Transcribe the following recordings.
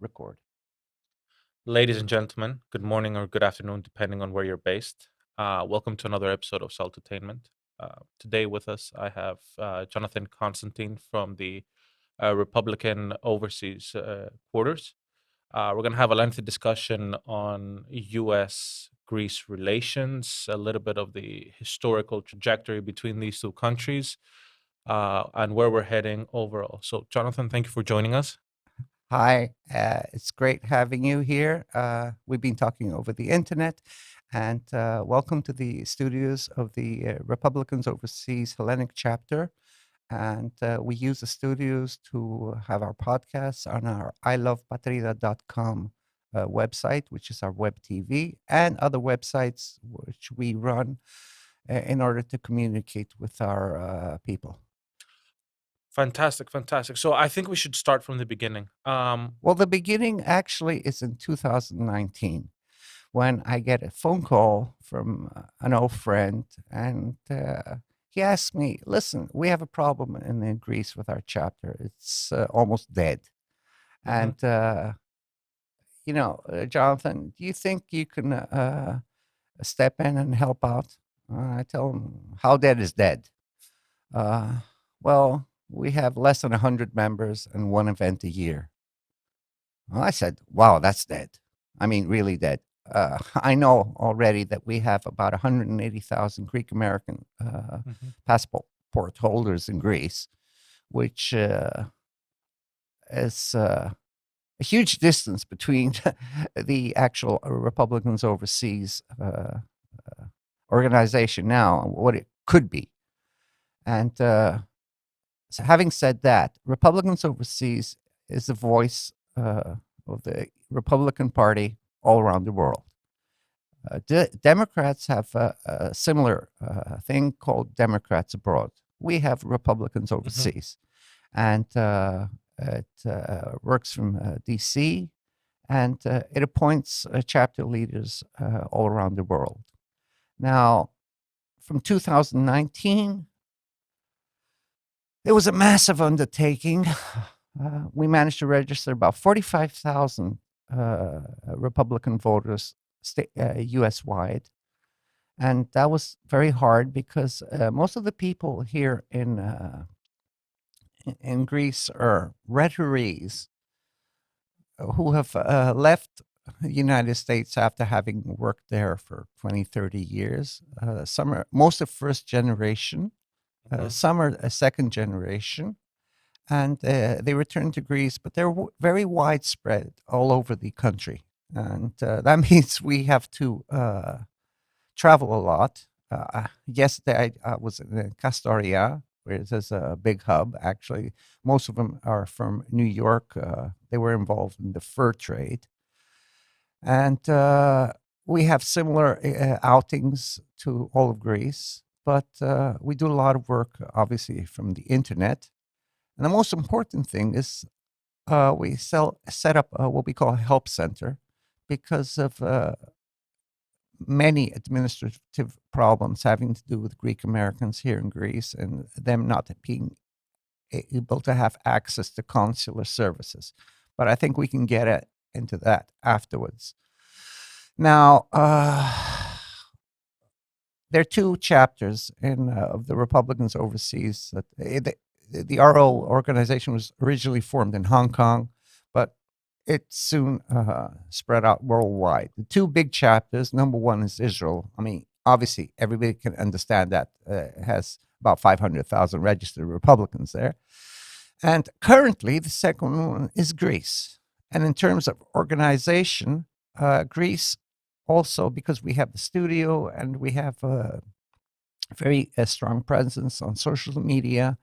Record. Ladies and gentlemen, good morning or good afternoon, depending on where you're based. Welcome to another episode of Saltutainment. Today with us, I have Jonathan Constantine from the Republican Overseas Quarters. We're going to have a lengthy discussion on U.S. Greece relations, a little bit of the historical trajectory between these two countries, and where we're heading overall. So, Jonathan, thank you for joining us. Hi, it's great having you here. We've been talking over the internet, and welcome to the studios of the Republicans Overseas Hellenic Chapter. And we use the studios to have our podcasts on our ilovepatrida.com website, which is our web TV, and other websites which we run in order to communicate with our people. Fantastic, fantastic. So I think we should start from the beginning. Well, the beginning actually is in 2019 when I get a phone call from an old friend, and he asked me, "Listen, we have a problem in Greece with our chapter. It's almost dead. Mhm. And, Jonathan, do you think you can step in and help out?" I tell him, "How dead is dead?" Uh, well, we have less than 100 members and one event a year. Well, I said, "Wow, that's dead. I mean, really dead." I know already that we have about 180,000 Greek American Mhm. passport holders in Greece, which is a huge distance between the actual Republicans Overseas organization now and what it could be. And so having said that, Republicans Overseas is the voice of the Republican Party all around the world. Democrats have a similar thing called Democrats Abroad. We have Republicans Mhm. Overseas, and it works from DC, and it appoints chapter leaders all around the world. Now, from 2019, it was a massive undertaking. We managed to register about 45,000 Republican voters US wide. And that was very hard because most of the people here in Greece are retirees who have left the United States after having worked there for 20, 30 years. Most are first generation, Mhm. some are a second generation, and they returned to Greece, but they're very widespread all over the country. And that means we have to travel a lot. Yesterday, I was in Castoria, where there's a big hub. Actually, most of them are from New York. They were involved in the fur trade. And we have similar outings to all of Greece, but we do a lot of work, obviously, from the internet. And the most important thing is we set up what we call a help center because of many administrative problems having to do with Greek Americans here in Greece and them not being able to have access to consular services. But I think we can into that afterwards. Now, there are two chapters of the Republicans Overseas. The RO organization was originally formed in Hong Kong, but it soon spread out worldwide. The two big chapters, number one is Israel. I mean, obviously, everybody can understand that it has about 500,000 registered Republicans there. And currently, the second one is Greece. And in terms of organization, Greece also, because we have the studio and we have a very strong presence on social media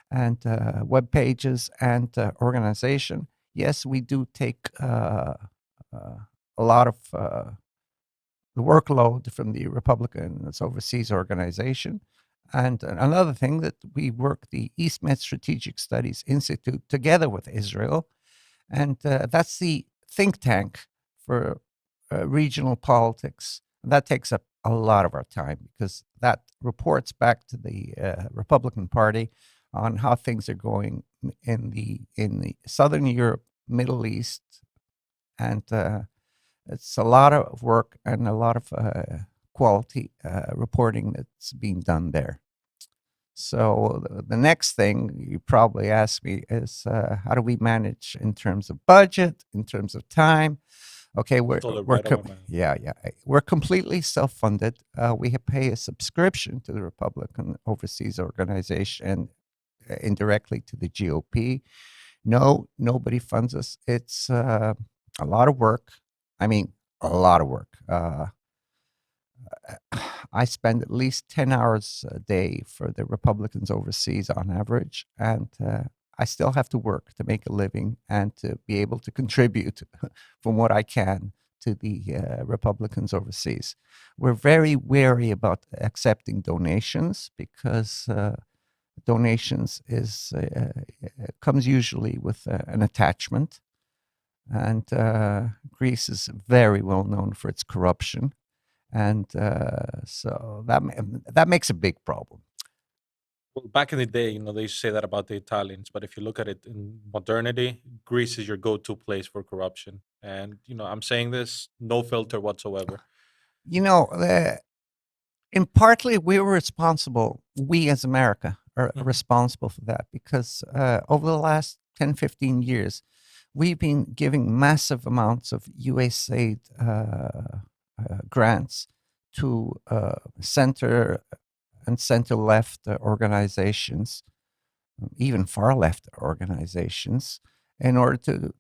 and web pages and organization. Yes, we do take a lot of the workload from the Republicans Overseas organization. And another thing that we work the EastMed Strategic Studies Institute together with Israel, and that's the think tank for regional politics. And that takes up a lot of our time because that reports back to the Republican Party on how things are going in the Southern Europe, Middle East, and it's a lot of work and a lot of quality reporting that's being done there. So the next thing you probably ask me is how do we manage in terms of budget, in terms of time? Okay, Totally right on my mind. we're completely self-funded. We pay a subscription to the Republican Overseas Organization, indirectly to the GOP. No, nobody funds us. It's a lot of work. I mean, a lot of work. I spend at least 10 hours a day for the Republicans overseas on average, and I still have to work to make a living and to be able to contribute from what I can to the Republicans overseas. We're very wary about accepting donations because donations comes usually with an attachment, and Greece is very well known for its corruption. And so that makes a big problem. Well, back in the day, they used to say that about the Italians, but if you look at it in modernity, Greece is your go-to place for corruption. And I'm saying this no filter whatsoever. You know, in partly we were responsible. We as America are responsible for that because over the last 10, 15 years, we've been giving massive amounts of USAID grants to center and center-left organizations, even far-left organizations, in order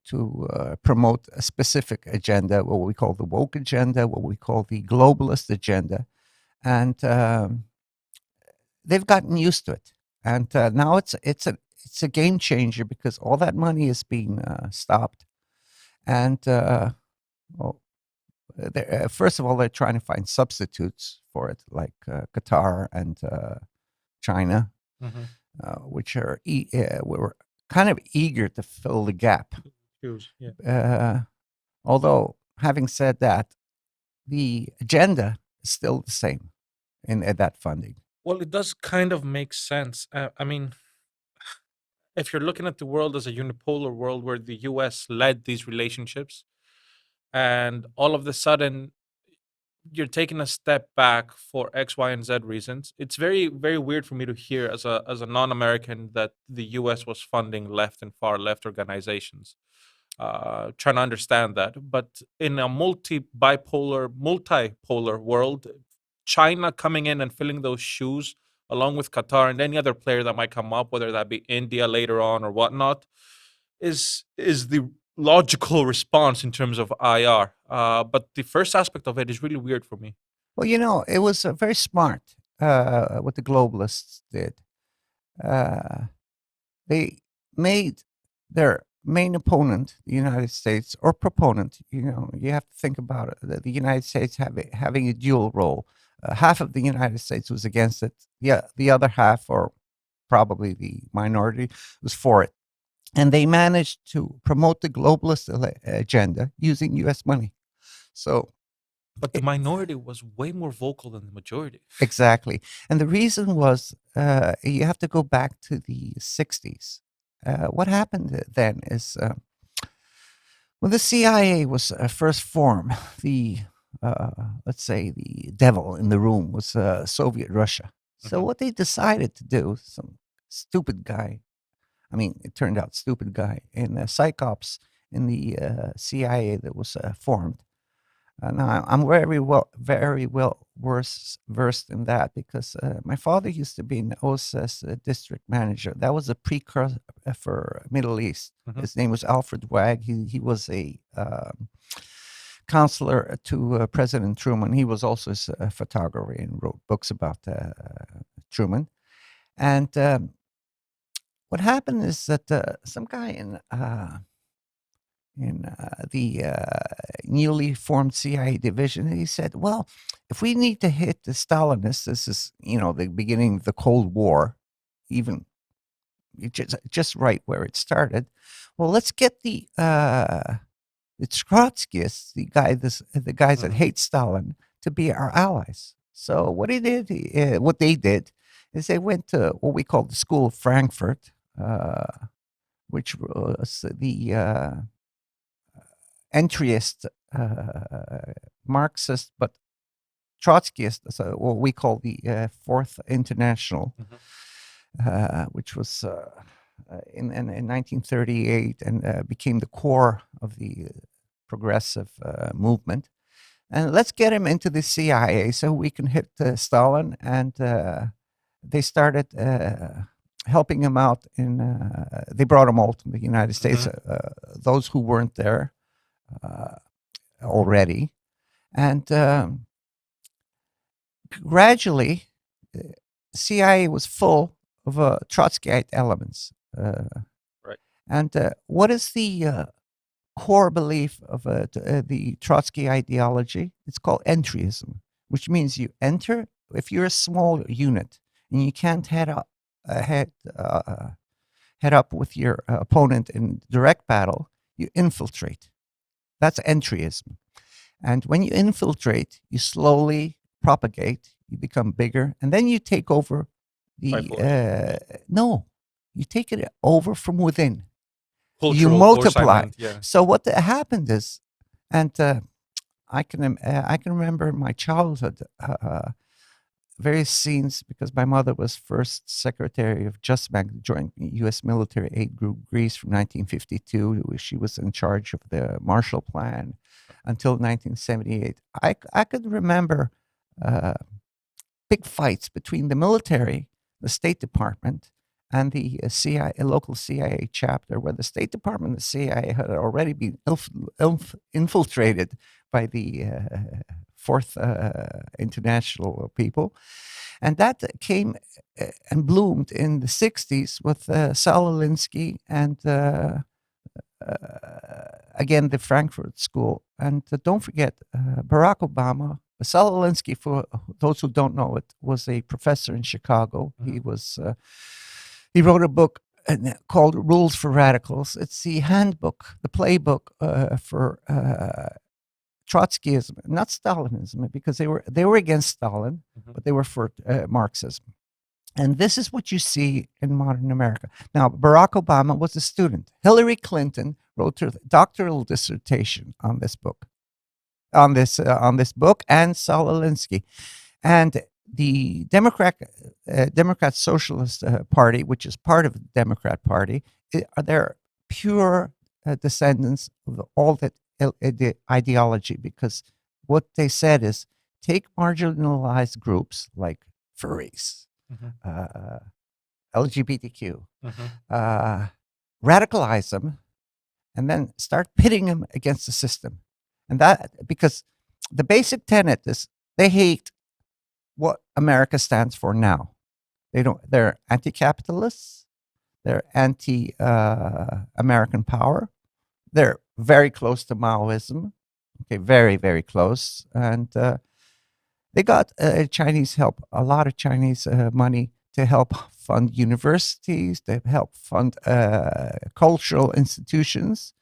to promote a specific agenda, what we call the woke agenda, what we call the globalist agenda, and they've gotten used to it. And now it's a game changer because all that money is being stopped, and well, first of all, they're trying to find substitutes for it, like Qatar and China, which are were kind of eager to fill the gap. Although, having said that, the agenda is still the same in that funding. Well, it does kind of make sense. I mean, if you're looking at the world as a unipolar world where the US led these relationships, and all of a sudden you're taking a step back for X, Y, and Z reasons. It's very, very weird for me to hear as a non-American that the U.S. was funding left and far left organizations. Trying to understand that, but in a multipolar world, China coming in and filling those shoes along with Qatar and any other player that might come up, whether that be India later on or whatnot, is the logical response in terms of IR. But the first aspect of it is really weird for me. Well, it was very smart what the globalists did. They made their main opponent, the United States, or proponent. You have to think about it. The United States having a dual role. Half of the United States was against it. Yeah, the other half, or probably the minority, was for it. And they managed to promote the globalist agenda using U.S. money. But the minority was way more vocal than the majority. Exactly. And the reason was you have to go back to the 60s. What happened then is when the CIA was first formed, let's say the devil in the room was Soviet Russia. So what they decided to do, some stupid guy, I mean, it turned out stupid guy in psychops in the CIA that was formed. Now I'm very well versed in that because my father used to be an OSS district manager. That was a precursor for Middle East. His name was Alfred Wag. He was a counselor to President Truman. He was also a photographer and wrote books about Truman. And what happened is that some guy in the newly formed CIA division, he said, well, if we need to hit the Stalinists, this is, the beginning of the Cold War, even just right where it started. Well, let's get the Trotskyists, the guys that hate Stalin, to be our allies. So what they did is they went to what we call the School of Frankfurt, which was the entryist Marxist, but Trotskyist, so what we call the Fourth International, which was in 1938 and became the core of the progressive movement. And let's get him into the CIA so we can hit Stalin. And they started helping him out they brought him all to the United States, those who weren't there already. And gradually, CIA was full of Trotskyite elements. Right. And what is the core belief of the Trotsky ideology? It's called entryism, which means you enter. If you're a small unit and you can't head up with your opponent in direct battle, you infiltrate. That's entryism. And when you infiltrate, you slowly propagate, you become bigger, and then you take over no, you take it over from within. You multiply. So what happened is, and I can remember in my childhood various scenes, because my mother was first secretary of Just Bank, the Joint U.S. Military Aid Group Greece from 1952. She was in charge of the Marshall Plan until 1978. I could remember big fights between the military, the State Department, and the local CIA chapter, where the State Department and the CIA had already been infiltrated by the Fourth International people. And that came and bloomed in the 60s with Saul Alinsky and, again, the Frankfurt School. And don't forget, Barack Obama. Saul Alinsky, for those who don't know it, was a professor in Chicago. He wrote a book called Rules for Radicals. It's the handbook, the playbook for Trotskyism, not Stalinism, because they were against Stalin, but they were for Marxism. And this is what you see in modern America. Now, Barack Obama was a student. Hillary Clinton wrote her doctoral dissertation on this book, on this book, and Saul Alinsky. And the Democrat Socialist Party, which is part of the Democrat Party, they're pure descendants of all that the ideology, because what they said is take marginalized groups like furries, LGBTQ, radicalize them, and then start pitting them against the system. And that, because the basic tenet is they hate what America stands for now. They're anti-capitalists, they're anti-American power, they're very close to Maoism, okay, very, very close. And they got Chinese help, a lot of Chinese money to help fund universities, to help fund cultural institutions.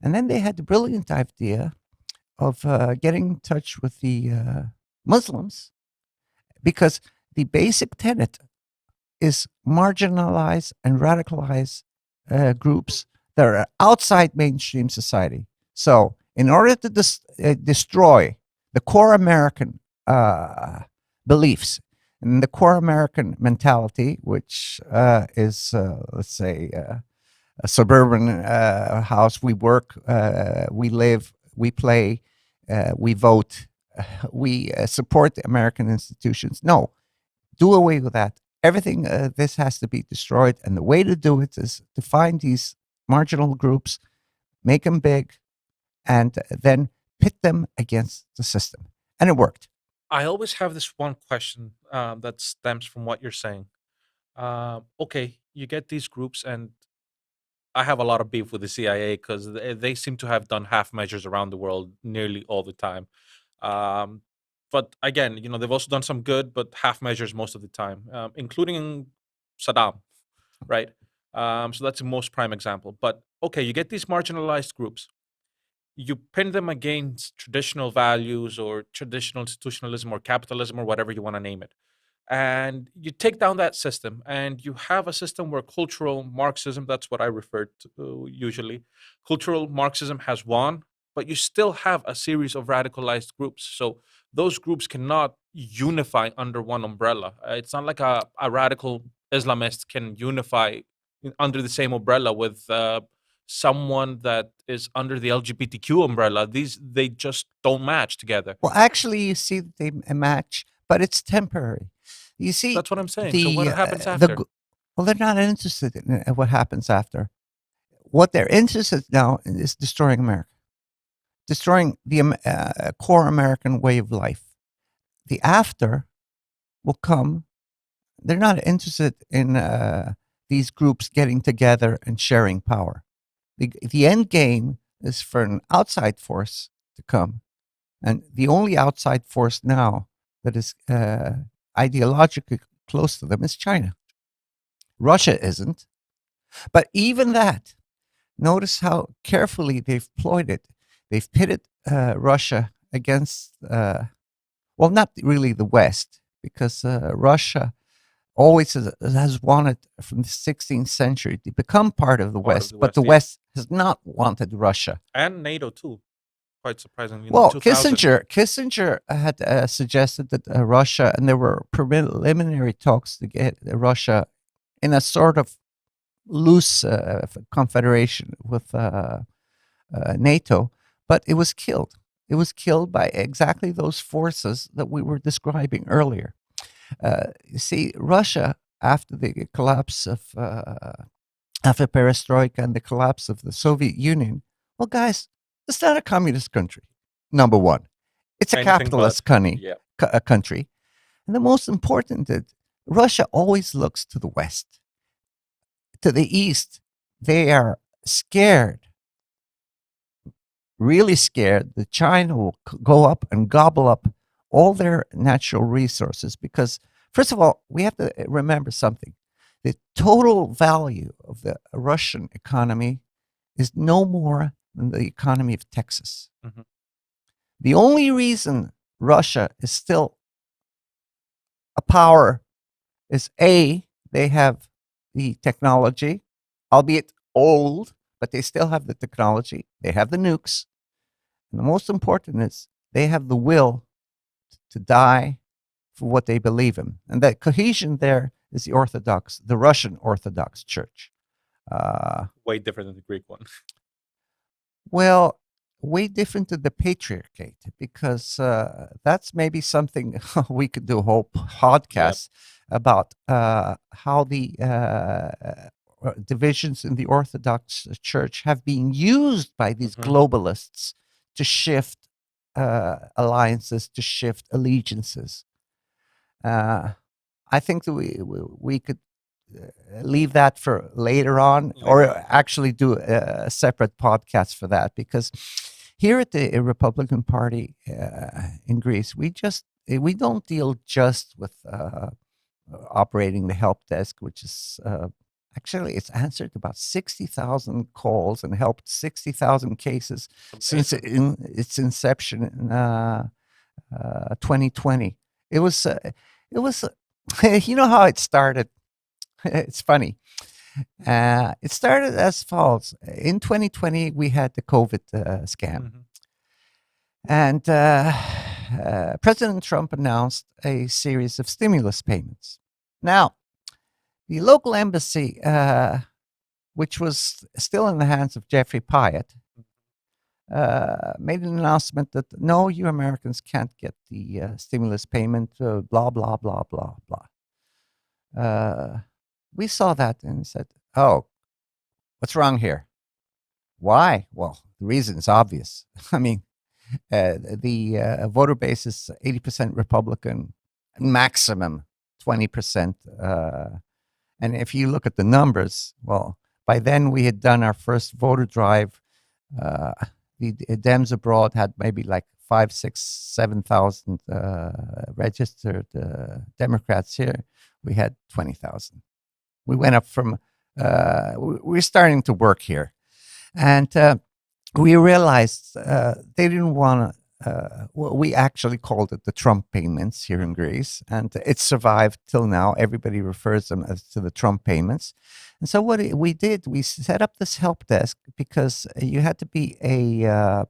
And then they had the brilliant idea of getting in touch with the Muslims, because the basic tenet is marginalize and radicalize groups that are outside mainstream society. So in order to destroy the core American beliefs and the core American mentality, which is, let's say, a suburban house, we work, we live, we play, we vote, we support the American institutions. No, do away with that. Everything, this has to be destroyed. And the way to do it is to find these marginal groups, make them big, and then pit them against the system. And it worked. I always have this one question that stems from what you're saying. Okay, you get these groups, and I have a lot of beef with the CIA because they seem to have done half measures around the world nearly all the time. But again, they've also done some good, but half measures most of the time, including Saddam, right? So that's the most prime example. But okay, you get these marginalized groups, you pin them against traditional values or traditional institutionalism or capitalism or whatever you want to name it. And you take down that system, and you have a system where cultural Marxism, that's what I refer to usually, cultural Marxism has won. but you still have a series of radicalized groups. So those groups cannot unify under one umbrella. It's not like a radical Islamist can unify under the same umbrella with someone that is under the LGBTQ umbrella. They just don't match together. Well, actually, you see that they match, but it's temporary. You see, That's what I'm saying. So what happens the after? well, they're not interested in what happens after. What they're interested now in is destroying America, destroying the core American way of life. The after will come. They're not interested in these groups getting together and sharing power. The end game is for an outside force to come. And the only outside force now that is ideologically close to them is China. Russia isn't. But even that, notice how carefully they've ployed it. They've pitted Russia against, well, not really the West, because Russia always has wanted from the 16th century to become part of the West, but the yeah. West has not wanted Russia. And NATO too, quite surprisingly. Well, 2000. Kissinger had suggested that Russia, and there were preliminary talks to get Russia in a sort of loose confederation with NATO, but it was killed. It was killed by exactly those forces that we were describing earlier. You see, Russia, after the collapse of, after perestroika and the collapse of the Soviet Union, well, guys, it's not a communist country, number one. It's a Anything capitalist but. Yeah. country. And the most important is Russia always looks to the West. To the East, they are scared, really scared that China will go up and gobble up all their natural resources. Because, first of all, we have to remember something. The total value of the Russian economy is no more than the economy of Texas. Mm-hmm. The only reason Russia is still a power is A, they have the technology, albeit old, but they still have the technology. They have the nukes. And the most important is they have the will to die for what they believe in. And that cohesion there is the Russian Orthodox Church. Way different than the Greek one. Well, way different to the patriarchate, because that's maybe something we could do a whole podcast about how the divisions in the Orthodox Church have been used by these globalists to shift alliances, to shift allegiances. I think that we could leave that for later on, or actually do a separate podcast for that, because here at the Republican Party in Greece, we don't deal just with operating the help desk, which is actually it's answered about 60,000 calls and helped 60,000 cases since its inception in 2020. It was you know how it started. It's funny. It started as follows. In 2020, we had the COVID scam. And President Trump announced a series of stimulus payments. Now, the local embassy, which was still in the hands of Jeffrey Pyatt, made an announcement that no, you Americans can't get the stimulus payment, blah, blah, blah, blah, blah. We saw that and said, oh, what's wrong here? Why? Well, the reason is obvious. I mean, the voter base is 80% Republican, maximum 20%. And if you look at the numbers, well, by then we had done our first voter drive. The Dems abroad had maybe like 5, 6, 7,000 registered Democrats. Here we had 20,000. We went up from, we're starting to work here. And we realized they didn't want to, well, we actually called it the Trump payments here in Greece. And it survived till now. Everybody refers them as to the Trump payments. And so what we did, we set up this help desk because you had to be a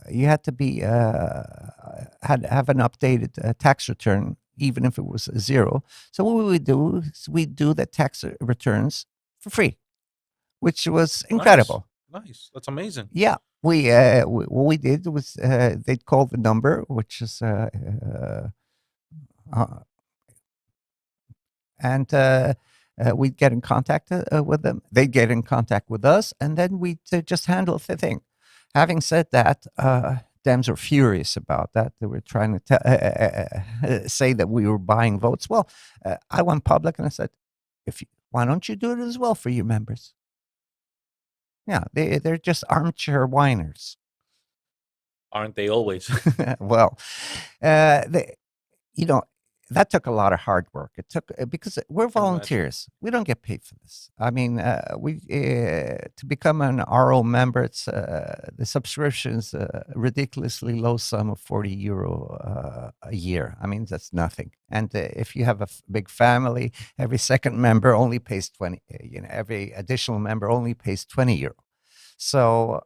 you had to be had have an updated tax return, even if it was a zero. So what we would do is we do the tax returns for free, which was Nice. incredible. Nice. That's amazing. Yeah, what we did was they'd call the number, which is uh, and we'd get in contact with them. They'd get in contact with us, and then we'd just handle the thing. Having said that, Dems were furious about that. They were trying to say that we were buying votes. Well, I went public and I said, why don't you do it as well for your members? Yeah, they're just armchair whiners. Aren't they always? Well, they, you know, that took a lot of hard work. It took because we're Can imagine. volunteers. We don't get paid for this. I mean, we to become an RO member, it's the subscription is a ridiculously low sum of €40 a year. I mean, that's nothing. And if you have a big family, every second member only pays 20. Every additional member only pays €20. So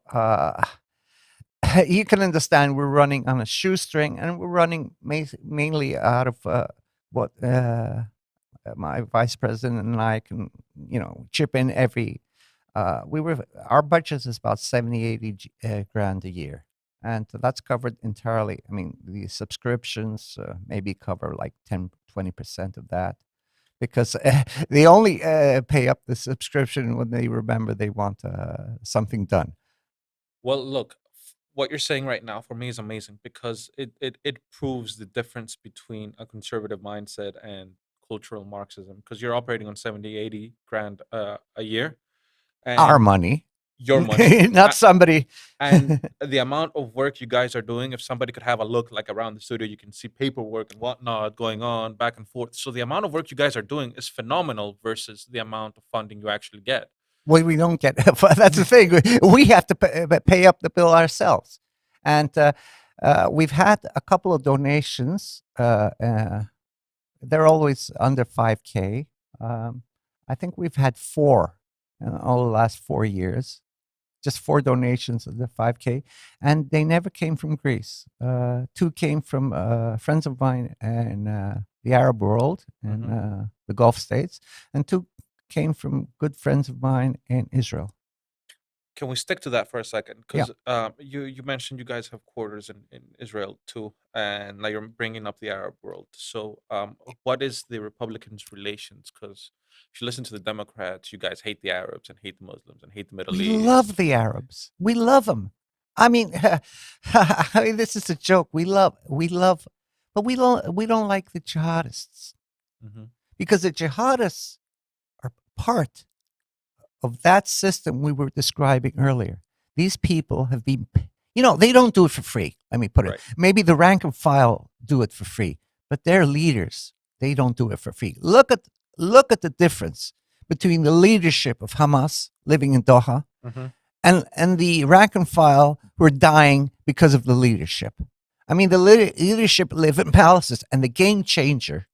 you can understand we're running on a shoestring, and we're running mainly out of what my vice president and I can, chip in every. Our budget is about 70, 80 grand a year, and that's covered entirely. I mean, the subscriptions maybe cover like 10-20% of that, because they only pay up the subscription when they remember they want something done. Well, look, what you're saying right now for me is amazing because it proves the difference between a conservative mindset and cultural Marxism because you're operating on 70, 80 grand a year Our and money, your money. not somebody. And the amount of work you guys are doing, if somebody could have a look like around the studio, you can see paperwork and whatnot going on back and forth. So the amount of work you guys are doing is phenomenal versus the amount of funding you actually get. Well, we don't get. That's the thing. We have to pay up the bill ourselves, and we've had a couple of donations. They're always under 5K. I think we've had 4 in all the last 4 years. Just 4 donations of the 5K, and they never came from Greece. 2 came from friends of mine in the Arab world and the Gulf states, and 2 came from good friends of mine in Israel. Can we stick to that for a second? Yeah. Because you mentioned you guys have quarters in Israel too, and now you're bringing up the Arab world. So what is the Republicans' relations? Because if you listen to the Democrats, you guys hate the Arabs and hate the Muslims and hate the Middle We East. love the Arabs. We love them. I mean, this is a joke. We love, but we don't like the jihadists, because the jihadists are part of that system we were describing earlier. These people have been, they don't do it for free. Let me put it. Right. Maybe the rank and file do it for free, but their leaders, they don't do it for free. Look at the difference between the leadership of Hamas living in Doha and the rank and file who are dying because of the leadership. I mean, the leadership live in palaces, and the game changer.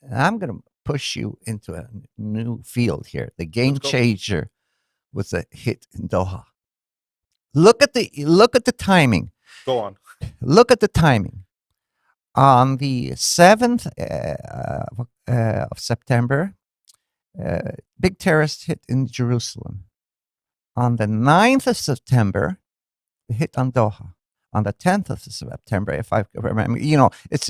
And I'm going to push you into a new field here. The game changer was a hit in Doha. Look at the timing. Go on. Look at the timing. On the 7th of September, big terrorist hit in Jerusalem. On the 9th of September, the hit on Doha. On the 10th of September, if I remember, it's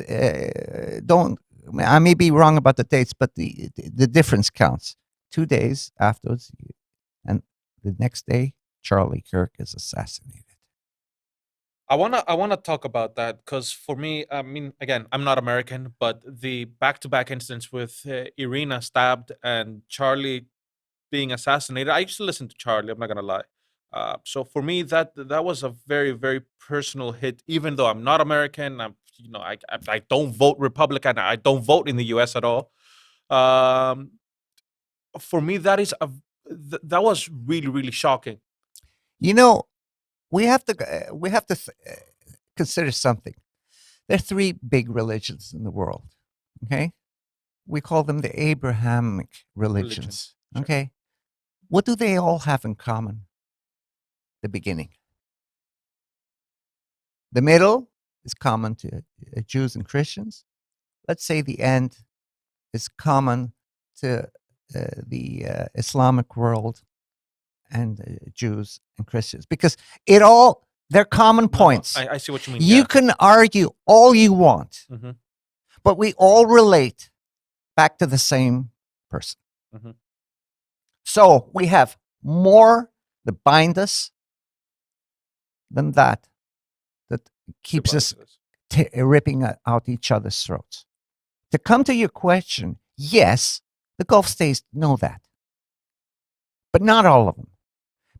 don't. I may be wrong about the dates, but the difference counts. 2 days afterwards, and the next day, Charlie Kirk is assassinated. I wanna talk about that because for me, I mean, again, I'm not American, but the back-to-back incidents with Irina stabbed and Charlie being assassinated. I used to listen to Charlie. I'm not gonna lie. So for me, that was a very very personal hit. Even though I'm not American, I don't vote Republican. I don't vote in the U.S. at all. Um, for me, that was really really shocking. We have to consider something. There are 3 big religions in the world. Okay, we call them the Abrahamic religions. Sure. Okay, what do they all have in common? The beginning. The middle is common to Jews and Christians. Let's say the end is common to the Islamic world and Jews and Christians, because they're common points. I see what you mean. You can argue all you want, but we all relate back to the same person. So we have more that bind us than that keeps us ripping out each other's throats. To come to your question, yes, the Gulf states know that, but not all of them,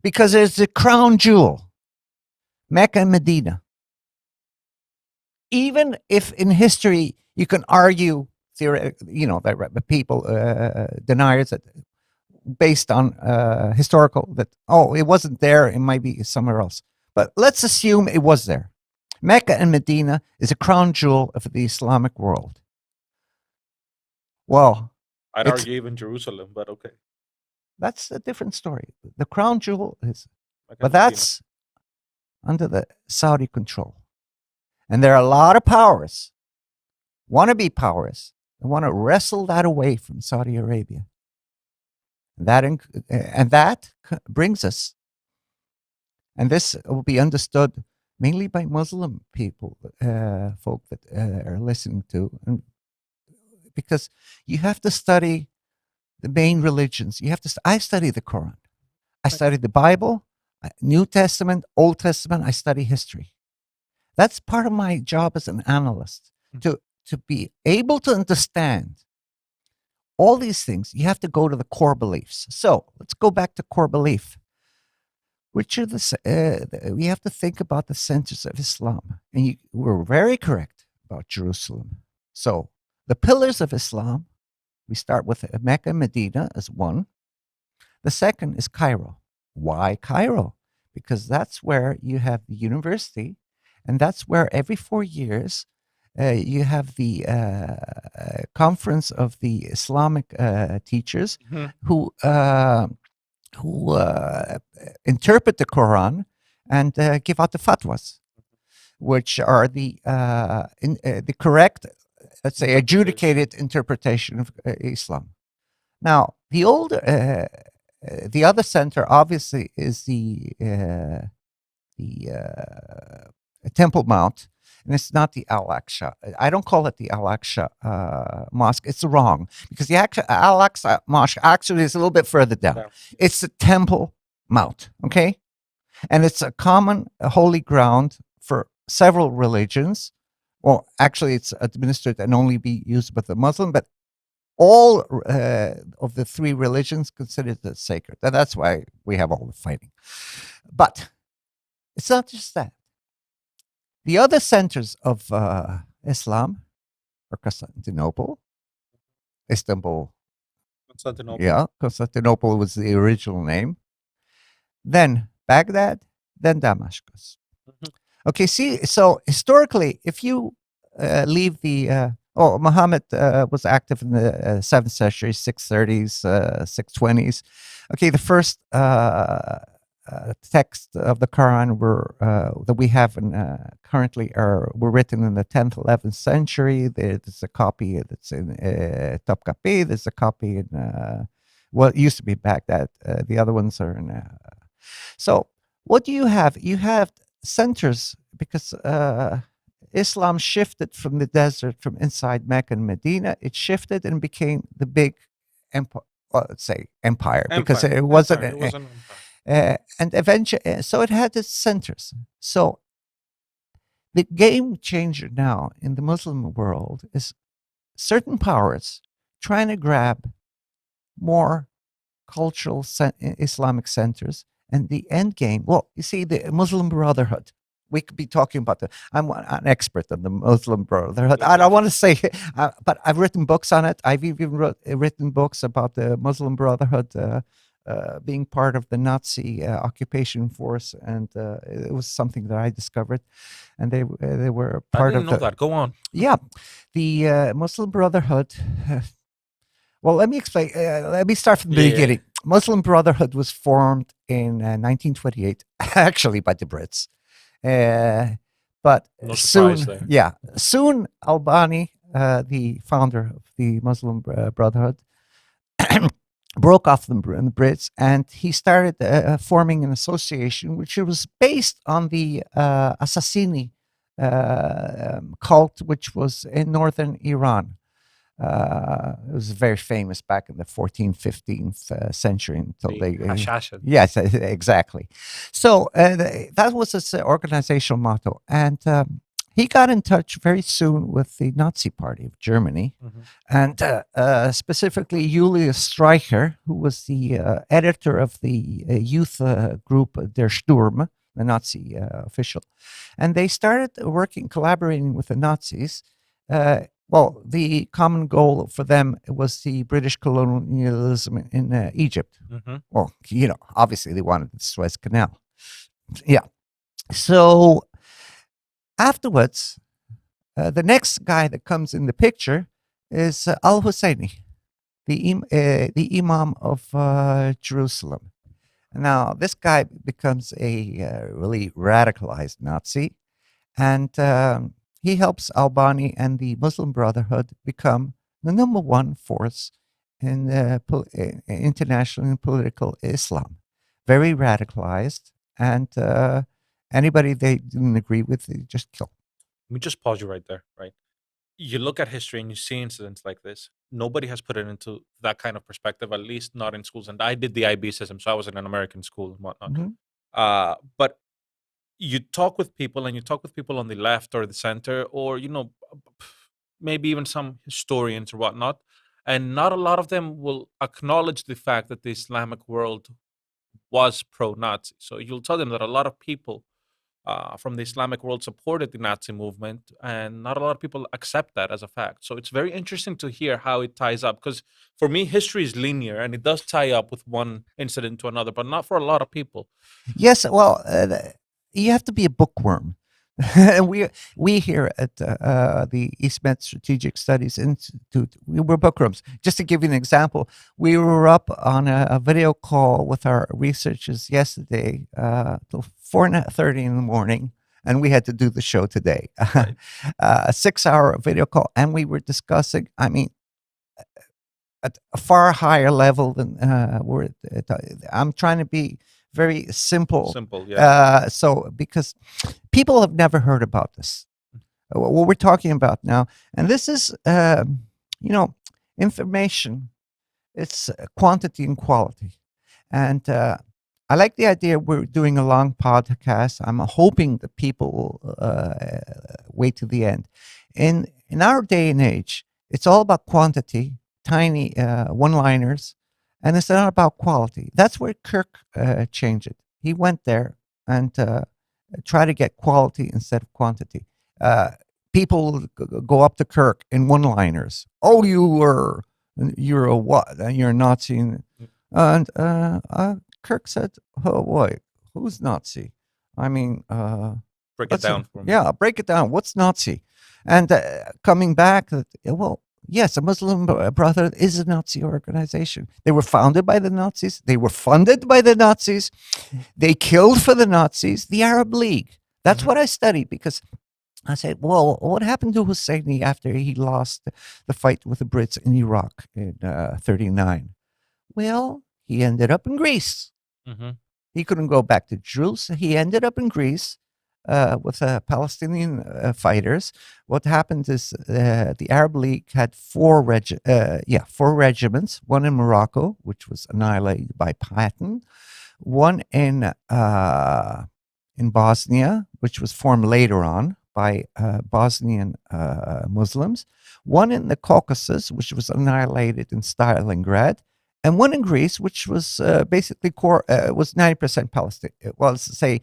because there's the crown jewel, Mecca and Medina. Even if in history you can argue, that people deniers that based on historical that it wasn't there, it might be somewhere else. But let's assume it was there. Mecca and Medina is a crown jewel of the Islamic world. Well, I'd argue even Jerusalem, but okay. That's a different story. The crown jewel is, Mecca but and Medina. that's under the Saudi control. And there are a lot of powers, wannabe powers, that want to wrestle that away from Saudi Arabia. That brings us, and this will be understood mainly by Muslim people, folk that are listening to, and because you have to study the main religions. I study the Quran. I study the Bible, New Testament, Old Testament. I study history. That's part of my job as an analyst, to be able to understand all these things. You have to go to the core beliefs. So let's go back to core belief. Which are we have to think about the centers of Islam. And you were very correct about Jerusalem. So the pillars of Islam, we start with Mecca and Medina as one. The second is Cairo. Why Cairo? Because that's where you have the university, and that's where every 4 years you have the conference of the Islamic teachers who interpret the Quran and give out the fatwas, which are the correct, let's say, adjudicated interpretation of Islam. Now, the other center obviously is the Temple Mount, and it's not the Al-Aqsa. I don't call it the Al-Aqsa Mosque. It's wrong, because the Al-Aqsa Mosque actually is a little bit further down. Yeah. It's the Temple Mount, okay? And it's a common holy ground for several religions. Well, actually, it's administered and only be used by the Muslim, but all of the three religions consider it sacred. And that's why we have all the fighting. But it's not just that. The other centers of Islam are Constantinople, Istanbul. Constantinople. Yeah, Constantinople was the original name. Then Baghdad, then Damascus. Okay, see, so historically, if you leave the Muhammad was active in the 7th century, 630s, 620s. Okay, the first text of the Quran that we have currently were written in the 10th, 11th century. There's a copy that's in Topkapi. There's a copy in it used to be Baghdad. The other ones are in. So what do you have? You have centers, because Islam shifted from the desert, from inside Mecca and Medina. It shifted and became the big empire. Well, let's say empire, because it wasn't. It was an empire. And eventually, so it had its centers. So the game changer now in the Muslim world is certain powers trying to grab more cultural Islamic centers, and the end game. Well, you see, the Muslim Brotherhood. We could be talking about I'm an expert on the Muslim Brotherhood. I don't want to say, but I've written books on it. I've even written books about the Muslim Brotherhood being part of the Nazi occupation force, and it was something that I discovered, and they were part I of didn't know that. Go on. Yeah, the Muslim Brotherhood. Well, let me explain. Let me start from the beginning. Muslim Brotherhood was formed in 1928, actually by the Brits, But No soon, surprise there. soon Albani, the founder of the Muslim Brotherhood, broke off the Brits, and he started forming an association which was based on the Assassini cult, which was in northern Iran. It was very famous back in the 14th, 15th century until The they. Hashashin. Yes, exactly. So that was his organizational motto. And he got in touch very soon with the Nazi Party of Germany, and specifically Julius Streicher, who was the editor of the youth group Der Sturm, the Nazi official. And they started collaborating with the Nazis. Well, the common goal for them was the British colonialism in Egypt. Well, obviously they wanted the Suez Canal. Yeah. So afterwards, the next guy that comes in the picture is Al-Husseini, the Imam of Jerusalem. Now, this guy becomes a really radicalized Nazi, and he helps Albani and the Muslim Brotherhood become the number one force in international and political Islam. Very radicalized, and anybody they didn't agree with, they just kill. Let me just pause you right there, right? You look at history and you see incidents like this. Nobody has put it into that kind of perspective, at least not in schools. And I did the IB system, so I was in an American school and whatnot. But you talk with people, and you talk with people on the left or the center, or maybe even some historians or whatnot, and not a lot of them will acknowledge the fact that the Islamic world was pro-Nazi. So you'll tell them that a lot of people from the Islamic world supported the Nazi movement, and not a lot of people accept that as a fact. So it's very interesting to hear how it ties up, because for me, history is linear, and it does tie up with one incident to another, but not for a lot of people. Yes, well, you have to be a bookworm. And we here at the EastMed Strategic Studies Institute, we were bookworms. Just to give you an example, we were up on a video call with our researchers yesterday till 4:30 in the morning, and we had to do the show today. Right. A 6-hour video call, and we were discussing, I mean, at a far higher level than I'm trying to be very simple. Simple, yeah. So because people have never heard about this, what we're talking about now, and this is, information. It's quantity and quality, and I like the idea we're doing a long podcast. I'm hoping that people will wait to the end. In our day and age, it's all about quantity, tiny one-liners, and it's not about quality. That's where Kirk changed it. He went there and tried to get quality instead of quantity. People go up to Kirk in one-liners. Oh, you're a what? You're a Nazi. And Kirk said, "Oh boy, who's Nazi? I mean, break it down for me." Yeah, break it down. What's Nazi?" And coming back, well, yes, a Muslim Brotherhood is a Nazi organization. They were founded by the Nazis. They were funded by the Nazis. They killed for the Nazis. The Arab League. That's what I studied, because I said, well, what happened to Husseini after he lost the fight with the Brits in Iraq in 1939? Well, he ended up in Greece. He couldn't go back to Jerusalem. He ended up in Greece with Palestinian fighters. What happened is the Arab League had four regiments. One in Morocco, which was annihilated by Patton. One in Bosnia, which was formed later on by Bosnian Muslims. One in the Caucasus, which was annihilated in Stalingrad. And one in Greece, which was basically was 90% Palestinian. Well, let's say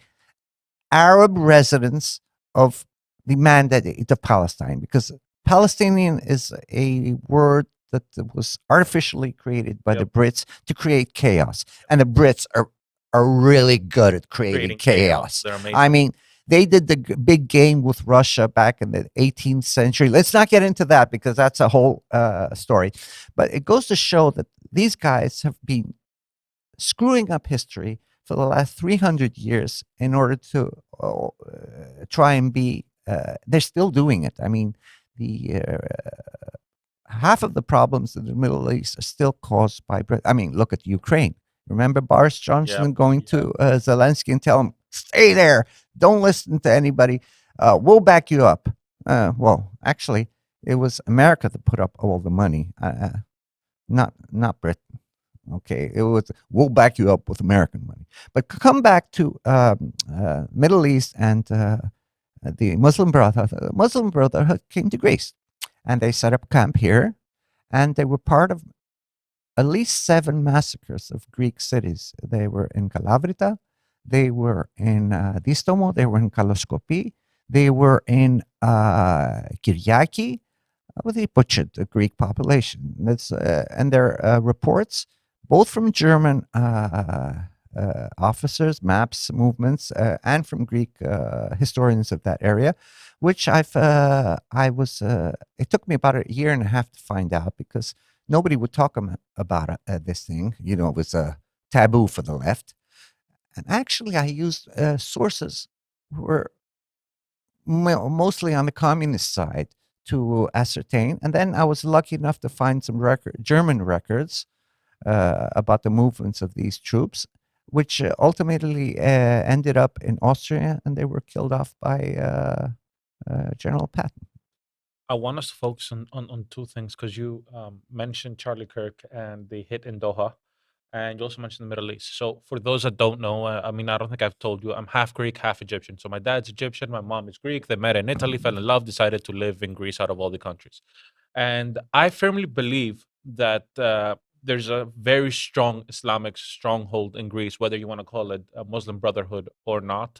Arab residents of the Mandate of Palestine, because Palestinian is a word that was artificially created by the Brits to create chaos. And the Brits are really good at creating chaos. They're amazing. I mean, they did the big game with Russia back in the 18th century. Let's not get into that, because that's a whole story. But it goes to show that these guys have been screwing up history for the last 300 years in order to try and be they're still doing it. I mean, the half of the problems in the Middle East are still caused by I mean, look at Ukraine. Remember Boris Johnson going to Zelensky and tell him, stay there, don't listen to anybody, we'll back you up. Well, actually, it was America that put up all the money, not Britain. Okay, it was, we'll back you up with American money. But come back to Middle East and the Muslim Brotherhood. The Muslim Brotherhood came to Greece, and they set up camp here, and they were part of at least 7 massacres of Greek cities. They were in Kalavrita, they were in Distomo, they were in Kaloskopi, they were in Kyriaki. Well, they butchered the Greek population. And their reports, both from German officers, maps, movements, and from Greek historians of that area, which it took me about a year and a half to find out, because nobody would talk about this thing. You know, it was a taboo for the left. And actually, I used sources who were mostly on the communist side to ascertain. And then I was lucky enough to find some German records about the movements of these troops, which ultimately ended up in Austria, and they were killed off by General Patton. I want us to focus on 2 things, because you mentioned Charlie Kirk and the hit in Doha, and you also mentioned the Middle East. So for those that don't know, I mean, I don't think I've told you, I'm half Greek, half Egyptian. So my dad's Egyptian, my mom is Greek. They met in Italy, fell in love, decided to live in Greece out of all the countries. And I firmly believe that there's a very strong Islamic stronghold in Greece, whether you want to call it a Muslim Brotherhood or not,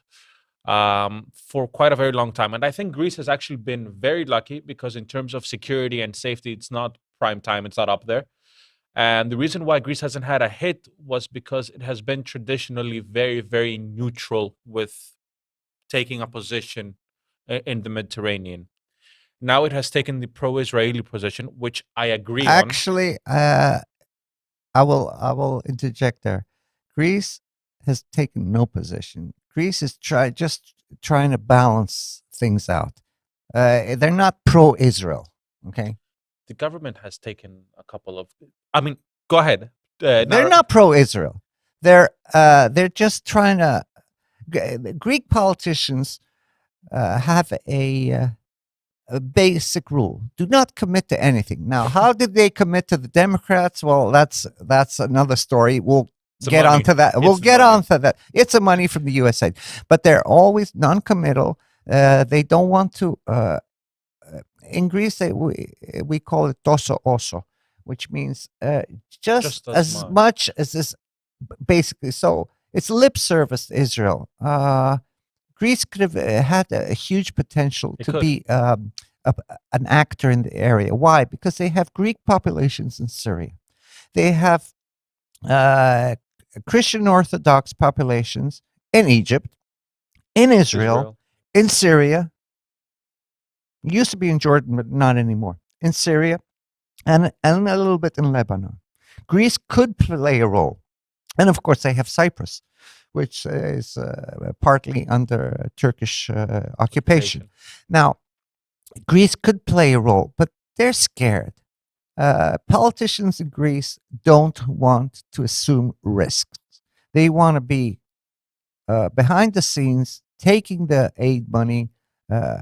for quite a very long time. And I think Greece has actually been very lucky, because in terms of security and safety, it's not prime time, it's not up there. And the reason why Greece hasn't had a hit was because it has been traditionally very, very neutral with taking a position in the Mediterranean. Now it has taken the pro-Israeli position, which I agree on. Actually, I will interject there. Greece has taken no position. Greece is just trying to balance things out. They're not pro-Israel. Okay, The government has taken a couple of. I mean, go ahead. they're not pro-Israel. They're just trying to. Greek politicians have a basic rule: do not commit to anything. Now, how did they commit to the Democrats? Well, that's another story. We'll get onto that. We'll get onto that. It's a money from the USA, but they're always non-committal. They don't want to. In Greece, we call it toso oso, which means just as much as this, basically. So it's lip service to Israel. Greece could have had a huge potential to be an actor in the area. Why? Because they have Greek populations in Syria. They have Christian Orthodox populations in Egypt, in Israel, in Syria. It used to be in Jordan, but not anymore. In Syria, and a little bit in Lebanon. Greece could play a role. And of course, they have Cyprus, which is partly under Turkish occupation. Now, Greece could play a role, but they're scared. Politicians in Greece don't want to assume risks. They want to be behind the scenes, taking the aid money,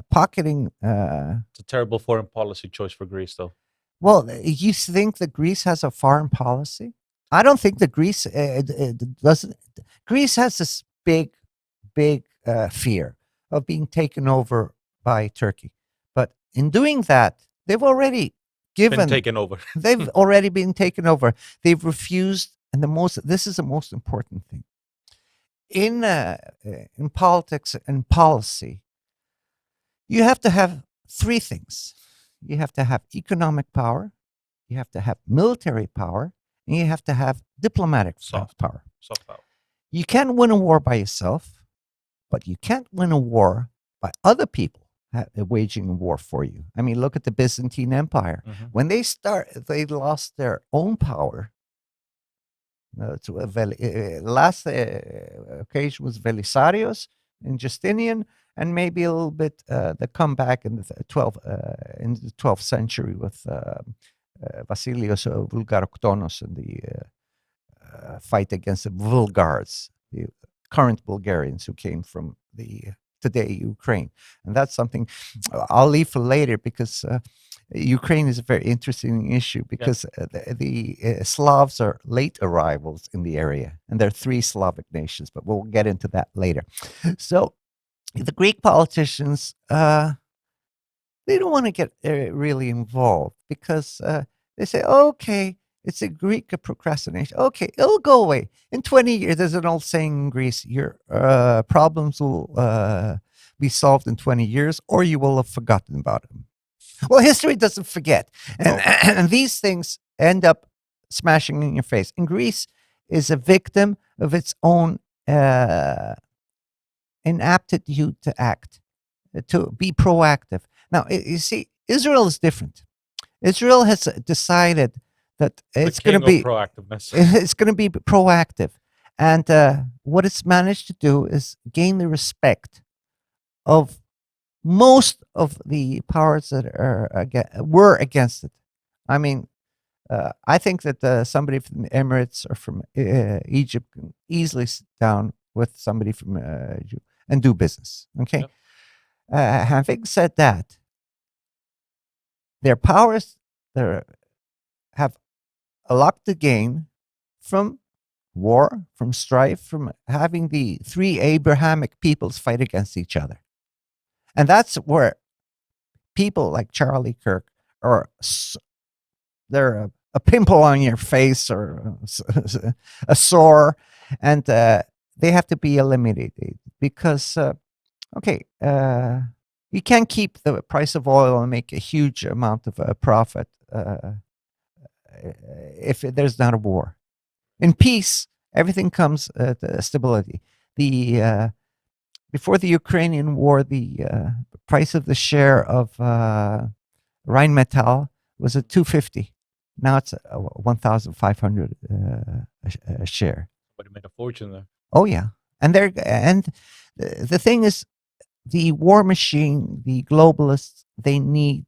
pocketing. It's a terrible foreign policy choice for Greece, though. Well, you think that Greece has a foreign policy? I don't think that Greece doesn't. Greece has this big fear of being taken over by Turkey. But in doing that, they've already been taken over. They've already been taken over. They've refused, and this is the most important thing. In politics and policy, you have to have 3 things. You have to have economic power, you have to have military power, and you have to have diplomatic power. Soft power. You can't win a war by yourself, but you can't win a war by other people waging a war for you. I mean, look at the Byzantine Empire. Mm-hmm. When they lost their own power. Last occasion was Belisarius and Justinian. and maybe a little bit the comeback in in the 12th century with Vasilios Vulgaroktonos and the fight against the Bulgars, the current Bulgarians who came from the today Ukraine. And that's something I'll leave for later, because Ukraine is a very interesting issue, because the Slavs are late arrivals in the area, and there are 3 Slavic nations, but we'll get into that later. So the Greek politicians, they don't want to get really involved, because they say, okay, it's a Greek procrastination. Okay, it'll go away. In 20 years, there's an old saying in Greece, your problems will be solved in 20 years, or you will have forgotten about them. Well, history doesn't forget. And these things end up smashing in your face. And Greece is a victim of its own inaptitude to act, to be proactive. Now, you see, Israel is different. Israel has decided that it's going to be proactiveness. It's going to be proactive, and what it's managed to do is gain the respect of most of the powers that were against it. I mean, I think that somebody from the Emirates or from Egypt can easily sit down with somebody from and do business. Okay. Yep. Having said that, their powers have a lot to gain from war, from strife, from having the 3 Abrahamic peoples fight against each other. And that's where people like Charlie Kirk they're a pimple on your face or a sore, and they have to be eliminated, because you can't keep the price of oil and make a huge amount of profit if there's not a war. In peace, everything comes to stability. Before the Ukrainian war, the price of the share of Rheinmetall was at $250. Now it's 1,500 a share. But it made a fortune there. Oh yeah, and the thing is, the war machine, the globalists, they need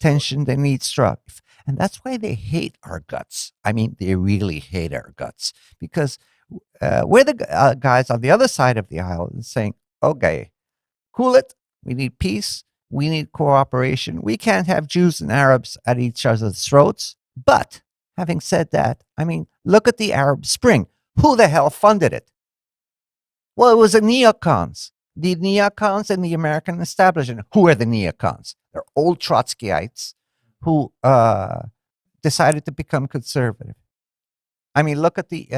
tension, they need strife, and that's why they hate our guts. I mean, they really hate our guts, because we're the guys on the other side of the aisle saying, okay, cool it. We need peace. We need cooperation. We can't have Jews and Arabs at each other's throats. But having said that, I mean, look at the Arab Spring. Who the hell funded it? Well, it was the neocons. The neocons and the American establishment. Who are the neocons? They're old Trotskyites who decided to become conservative. I mean, look at the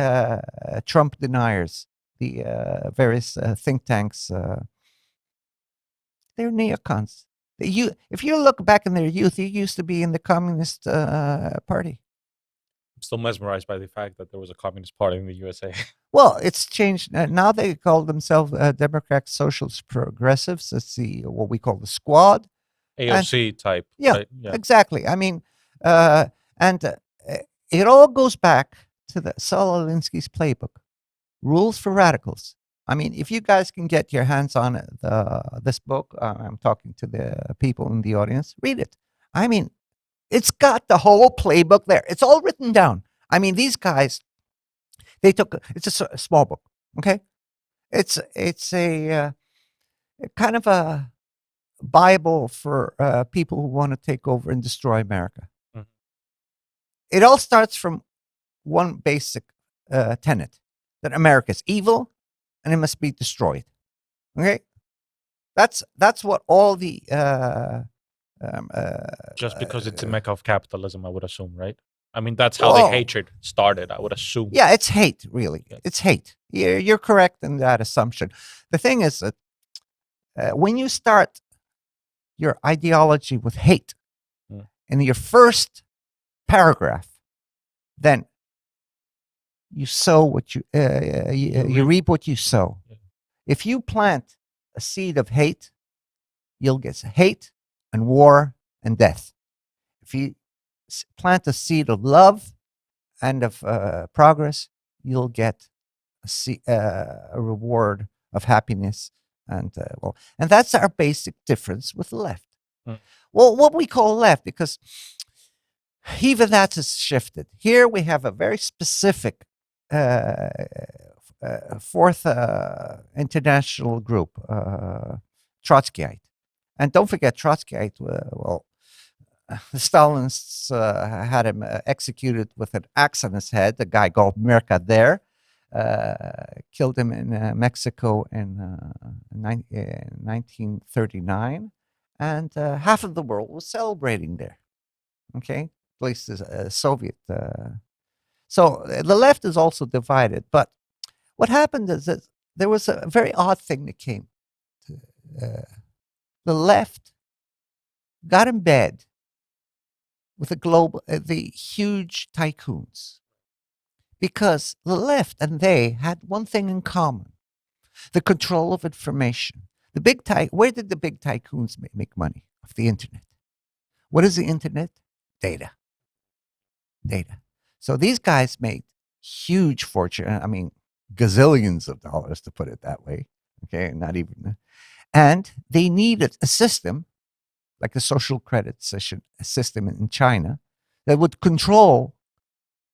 Trump deniers, the various think tanks. They're neocons. If you look back in their youth, they used to be in the Communist Party. I'm still mesmerized by the fact that there was a Communist Party in the USA. Well, it's changed. Now they call themselves Democrat Socialist Progressives. It's what we call the Squad. AOC type. Yeah, right? Exactly. I mean, it all goes back to the Saul Alinsky's playbook, Rules for Radicals. I mean, if you guys can get your hands on this book, I'm talking to the people in the audience, read it. I mean, it's got the whole playbook there. It's all written down. I mean, these guys, it's a small book, okay? It's a kind of a Bible for people who want to take over and destroy America. Mm-hmm. It all starts from one basic tenet, that America's evil and it must be destroyed. Okay, that's what all the just because it's a mecca of capitalism, I would assume, right? I mean, that's how the hatred started, I would assume. Yeah, it's hate, really. Yeah. It's hate. You're correct in that assumption. The thing is that when you start your ideology with hate in your first paragraph, then you sow what you reap what you sow. Yeah. If you plant a seed of hate, you'll get hate and war and death. If you plant a seed of love and of progress, you'll get a reward of happiness And and that's our basic difference with the left. Mm. Well, what we call left, because even that has shifted. Here we have a very specific fourth international group, Trotskyite. And don't forget, Trotskyite, the Stalinists had him executed with an axe on his head. The guy called Mirka there killed him in Mexico in 1939. And half of the world was celebrating there. Okay, at least the Soviet. So the left is also divided. But what happened is that there was a very odd thing that came. The left got in bed with the huge tycoons, because the left and they had one thing in common: the control of information. Where did the big tycoons make money? Off the internet. What is the internet? Data. So these guys made huge fortune. I mean, gazillions of dollars, to put it that way. Okay, not even. And they needed a system like the social credit system in China that would control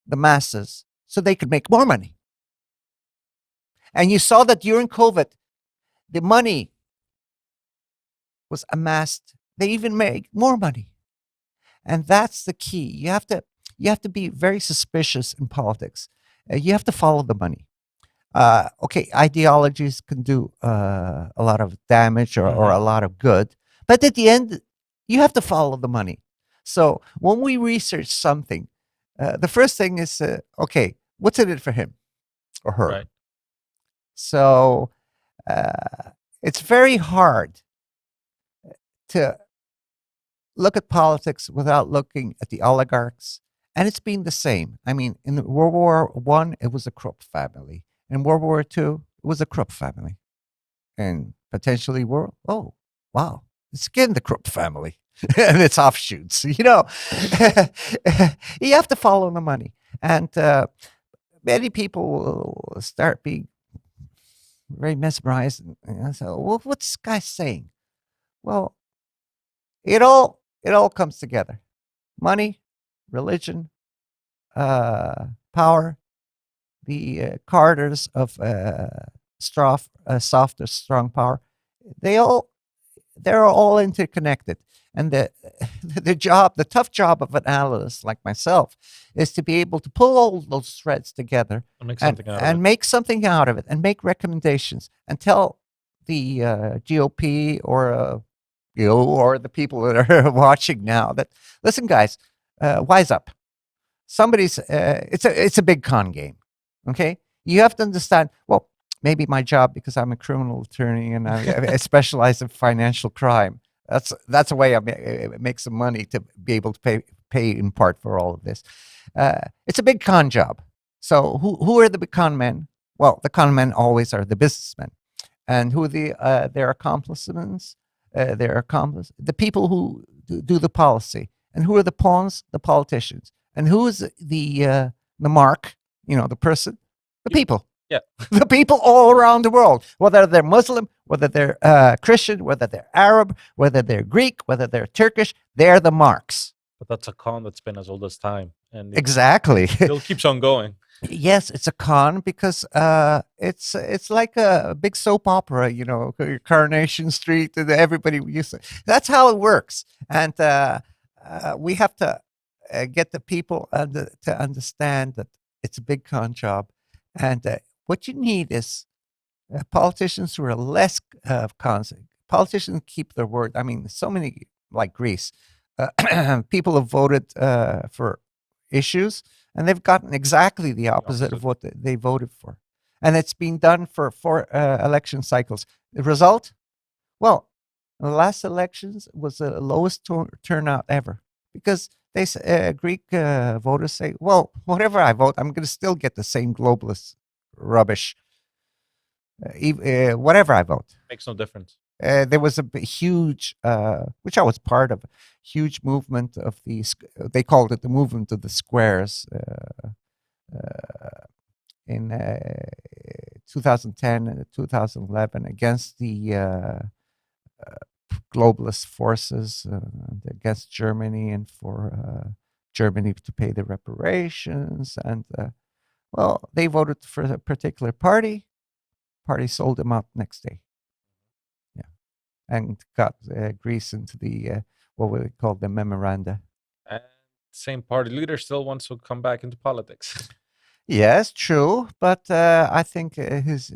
the masses so they could make more money. And you saw that during COVID, the money was amassed. They even made more money. And that's the key. You have to be very suspicious in politics. You have to follow the money. Okay, ideologies can do a lot of damage or a lot of good, but at the end, you have to follow the money. So when we research something, the first thing is, okay, what's in it for him or her? Right. So it's very hard to look at politics without looking at the oligarchs. And it's been the same. I mean, in World War I, it was a Krupp family. In World War II, it was a Krupp family. And potentially it's again the Krupp family and its offshoots. You know, you have to follow the money. And many people will start being very mesmerized. And say, well, what's this guy saying? Well, it all comes together: money, religion, power, the corridors of soft or strong power. They're all interconnected. And the tough job of an analyst like myself is to be able to pull all those threads together and make something out of it, and make recommendations, and tell the GOP or or the people that are watching now that, listen, guys, wise up. It's a big con game. Okay, you have to understand. Well, maybe my job, because I'm a criminal attorney and I specialize in financial crime. That's a way I make some money to be able to pay in part for all of this. It's a big con job. So who are the big con men? Well, the con men always are the businessmen, and who are their accomplices? The people who do the policy, and who are the pawns? The politicians, and who is the mark? The person, the people. Yeah. The people all around the world, whether they're Muslim, whether they're Christian, whether they're Arab, whether they're Greek, whether they're Turkish, they're the marks. But that's a con that's been as old as time. And exactly. It keeps on going. Yes, it's a con because it's like a big soap opera, Coronation Street, and everybody used to. That's how it works, and we have to get the people to understand that it's a big con job, and what you need is politicians who are less cons. Politicians keep their word. I mean, so many, like Greece, people have voted for issues, and they've gotten exactly the opposite of what they voted for. And it's been done for 4 election cycles. The result? Well, the last elections was the lowest turnout ever, because Greek voters say, well, whatever I vote, I'm going to still get the same globalist rubbish, whatever I vote. Makes no difference. There was a huge, which I was part of, huge movement of they called it the movement of the squares in 2010 and 2011 against the globalist forces, against Germany, and for Germany to pay the reparations. And well, they voted for a particular party. Party sold them out next day. Yeah, and got Greece into the what we call the memoranda. And same party leader still wants to come back into politics. Yes, true, but I think his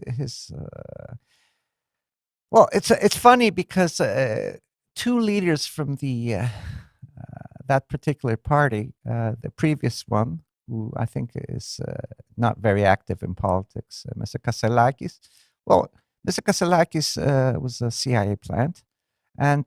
well, it's funny because two leaders from the that particular party, the previous one, who I think is not very active in politics, Mr. Kasselakis. Well, Mr. Kasselakis was a CIA plant, and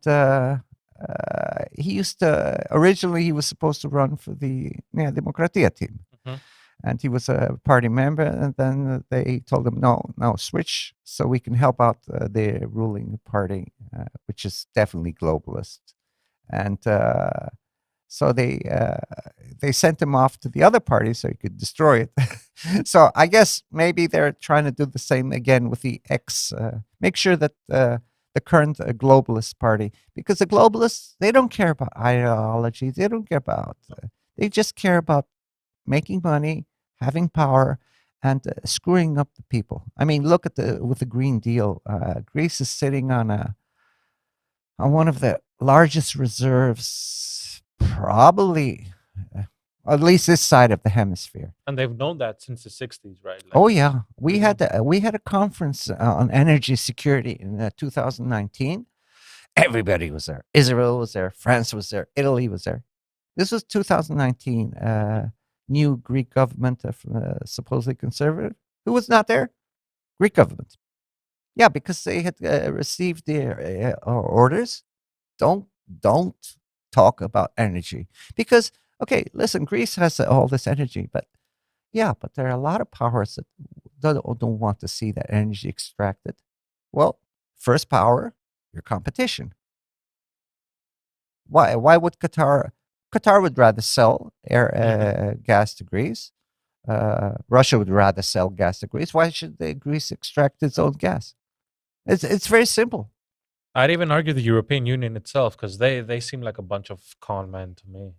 he used to originally he was supposed to run for the Nea Demokratia team. Mhm. And he was a party member, and then they told him, no, switch so we can help out the ruling party, which is definitely globalist. And so they sent him off to the other party so he could destroy it. So I guess maybe they're trying to do the same again with the make sure that the current globalist party, because the globalists, they don't care about ideology, they don't care about, they just care about making money, having power, and screwing up the people. I mean, look at with the Green Deal. Greece is sitting on one of the largest reserves, probably, at least this side of the hemisphere. And they've known that since the 60s, right? Oh yeah, we had a conference on energy security in 2019. Everybody was there. Israel was there. France was there. Italy was there. This was 2019. New Greek government, supposedly conservative. Who was not there? Greek government. Yeah, because they had received their orders. Don't talk about energy, because okay, listen, Greece has all this energy, but yeah, but there are a lot of powers that don't want to see that energy extracted. Well, first power, your competition. Why would Qatar would rather sell gas to Greece? Russia would rather sell gas to Greece. Why should Greece extract its own gas? It's very simple. I'd even argue the European Union itself, because they seem like a bunch of con men to me.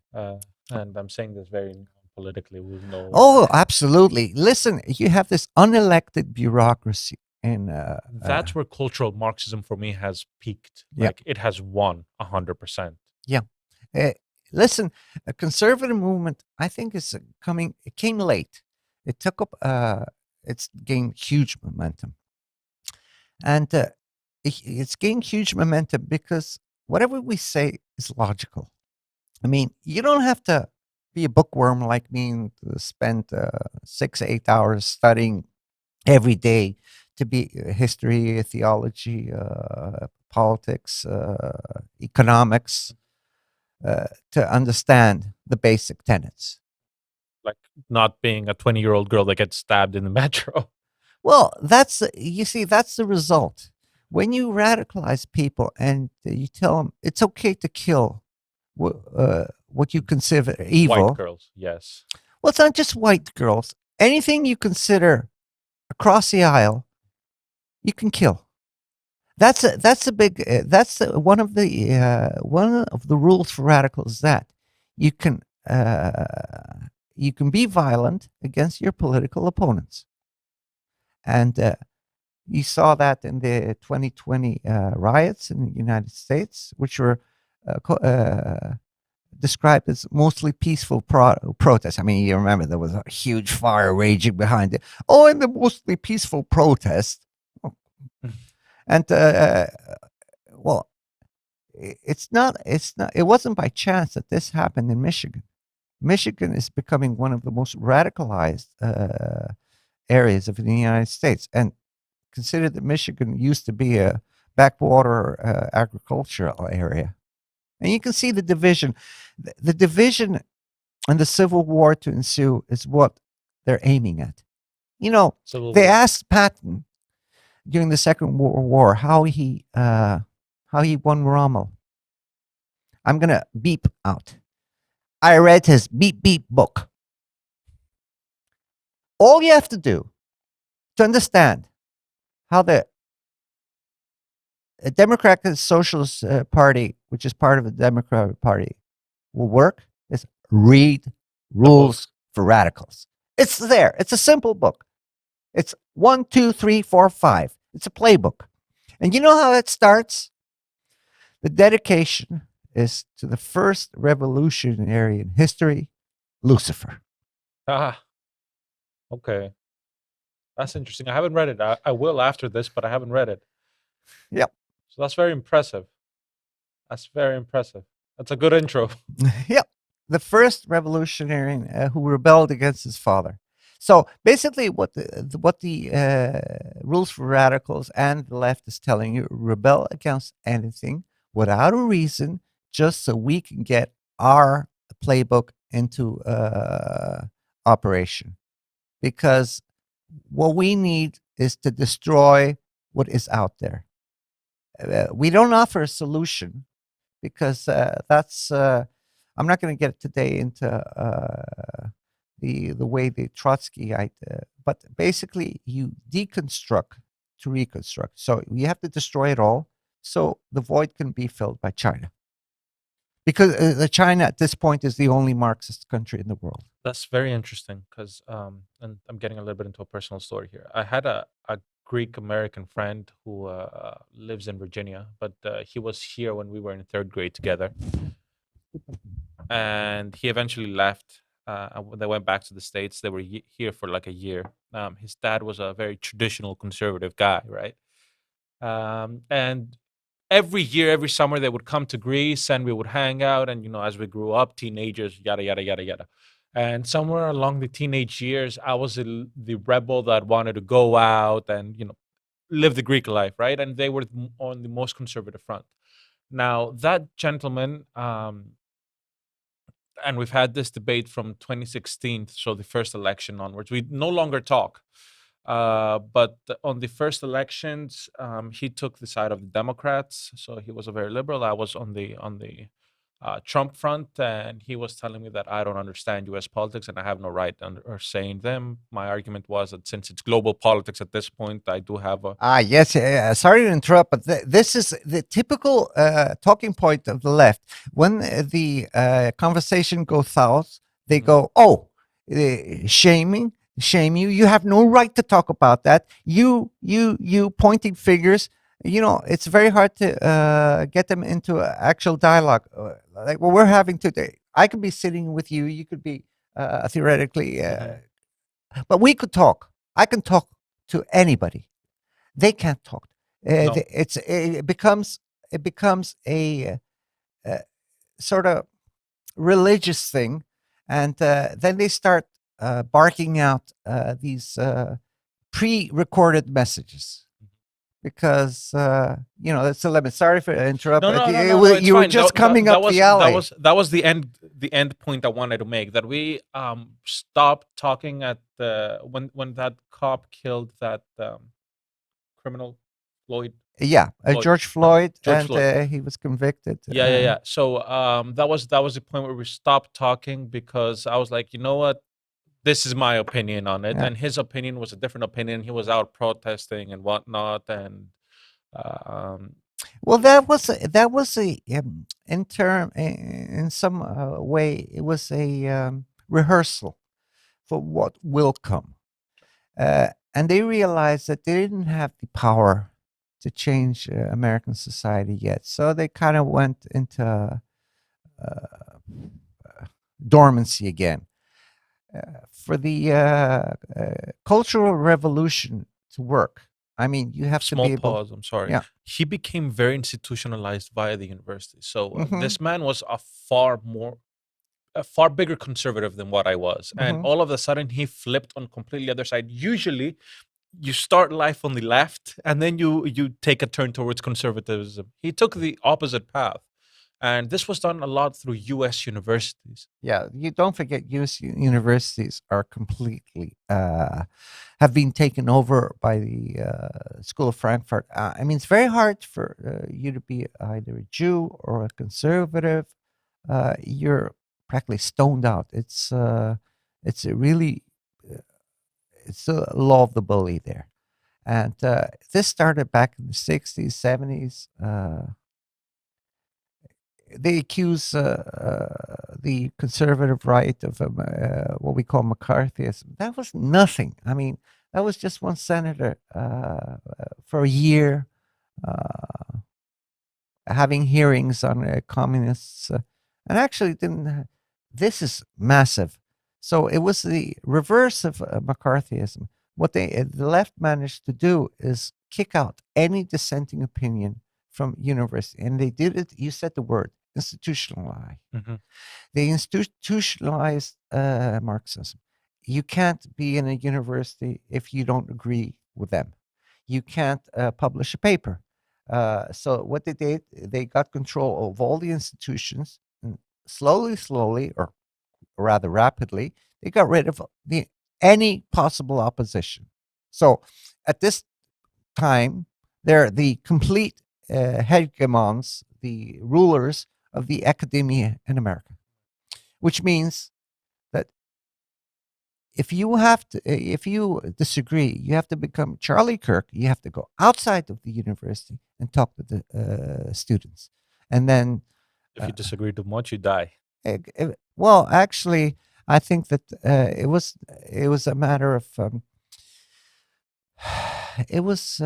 And I'm saying this very politically with no. Oh, absolutely. Listen, you have this unelected bureaucracy, and That's where cultural Marxism for me has peaked. Yeah. Like it has won 100%. Listen, a conservative movement, I think, is coming. It came late. It took up. It's gained huge momentum, and it's gained huge momentum because whatever we say is logical. I mean, you don't have to be a bookworm like me and spend 6-8 hours studying every day to be history, theology, politics, economics, to understand the basic tenets. Like not being a 20-year-old girl that gets stabbed in the metro. Well, that's you see, that's the result. When you radicalize people and you tell them it's okay to kill what you consider evil. White girls, yes. Well, it's not just white girls. Anything you consider across the aisle, you can kill. That's a big. That's one of the rules for radicals. That you can be violent against your political opponents, and you saw that in the 2020 riots in the United States, which were described as mostly peaceful protests. I mean, you remember there was a huge fire raging behind it. Oh, in the mostly peaceful protest. Oh. And well, it wasn't by chance that this happened in Michigan. Michigan is becoming one of the most radicalized areas of the United States. And consider that Michigan used to be a backwater agricultural area. And you can see the division. The division and the civil war to ensue is what they're aiming at. You know, they asked Patton during the Second World War how he won Rommel. I'm gonna beep out. I read his beep beep book. All you have to do to understand how the Democratic Socialist Party, which is part of the Democratic Party, will work is read The book. Rules for Radicals. It's there. It's a simple book. It's 1, 2, 3, 4, 5. It's a playbook. And you know how it starts? The dedication is to the first revolutionary in history, Lucifer. Ah, okay. That's interesting. I haven't read it. I will after this, but I haven't read it. Yep. So that's very impressive. That's very impressive. That's a good intro. Yep. The first revolutionary who rebelled against his father. So basically, what the Rules for Radicals and the left is telling you: rebel against anything without a reason, just so we can get our playbook into operation. Because what we need is to destroy what is out there. We don't offer a solution because that's. I'm not going to get today into the way the Trotskyite, but basically you deconstruct to reconstruct. So you have to destroy it all, so the void can be filled by China. Because the China at this point is the only Marxist country in the world. That's very interesting because, and I'm getting a little bit into a personal story here. I had a Greek American friend who lives in Virginia, but he was here when we were in third grade together. And he eventually left. When they went back to the States, they were here for like a year. His dad was a very traditional conservative guy, right? And every year, every summer, they would come to Greece and we would hang out. And, as we grew up, teenagers, yada, yada, yada, yada. And somewhere along the teenage years, I was the rebel that wanted to go out and, live the Greek life, right? And they were on the most conservative front. Now, that gentleman, and we've had this debate from 2016, so the first election onwards. We no longer talk. But on the first elections, he took the side of the Democrats, so he was a very liberal. I was on the Trump front, and he was telling me that I don't understand U.S. politics and I have no right or saying them. My argument was that since it's global politics at this point, I do have a Yes. Sorry to interrupt, but this is the typical talking point of the left. When the conversation goes south, they go, "Oh, shaming, shame you. You have no right to talk about that. You pointing figures." It's very hard to get them into actual dialogue, like what we're having today. I could be sitting with you. You could be theoretically, but we could talk. I can talk to anybody. They can't talk. No. It becomes a sort of religious thing, and then they start barking out these pre-recorded messages. Because that's the limit. Sorry for interrupting. No, it's You were fine. just coming up the alley. That was the end point I wanted to make. That we stopped talking at when that cop killed that criminal Floyd. Yeah, George Floyd, George and Floyd. he was convicted. Yeah. So that was the point where we stopped talking because I was like, you know what? This is my opinion on it, Yeah. and his opinion was a different opinion. He was out protesting and whatnot, and Well, that was in some way it was a rehearsal for what will come, and they realized that they didn't have the power to change American society yet, so they kind of went into dormancy again. For the cultural revolution to work, I mean, you have to be small able. pause. I'm sorry. Yeah. He became very institutionalized via the university. So Mhm. this man was a far bigger conservative than what I was, and Mhm. all of a sudden he flipped on completely other side. Usually, you start life on the left, and then you take a turn towards conservatism. He took the opposite path. And this was done a lot through U.S. universities. Yeah, you don't forget U.S. universities are completely have been taken over by the School of Frankfurt. I mean, it's very hard for you to be either a Jew or a conservative. You're practically stoned out. It's a really it's a law of the bully there, And this started back in the 60s, 70s. They accuse the conservative right of what we call McCarthyism. That was nothing. I mean, that was just one senator for a year having hearings on communists, and actually didn't. This is massive. So it was the reverse of McCarthyism. What the left managed to do is kick out any dissenting opinion from university, and they did it. You said the word institutionalize. Mhm. They institutionalized Marxism. You can't be in a university if you don't agree with them. You can't publish a paper. So what they did, they got control of all the institutions, and slowly, or rather rapidly, they got rid of any possible opposition. So at this time, they're the complete hegemons, the rulers of the academia in America, which means that if you disagree, you have to become Charlie Kirk. You have to go outside of the university and talk to the students, and then If you disagree too much, you die. well, actually, I think that it was a matter of it was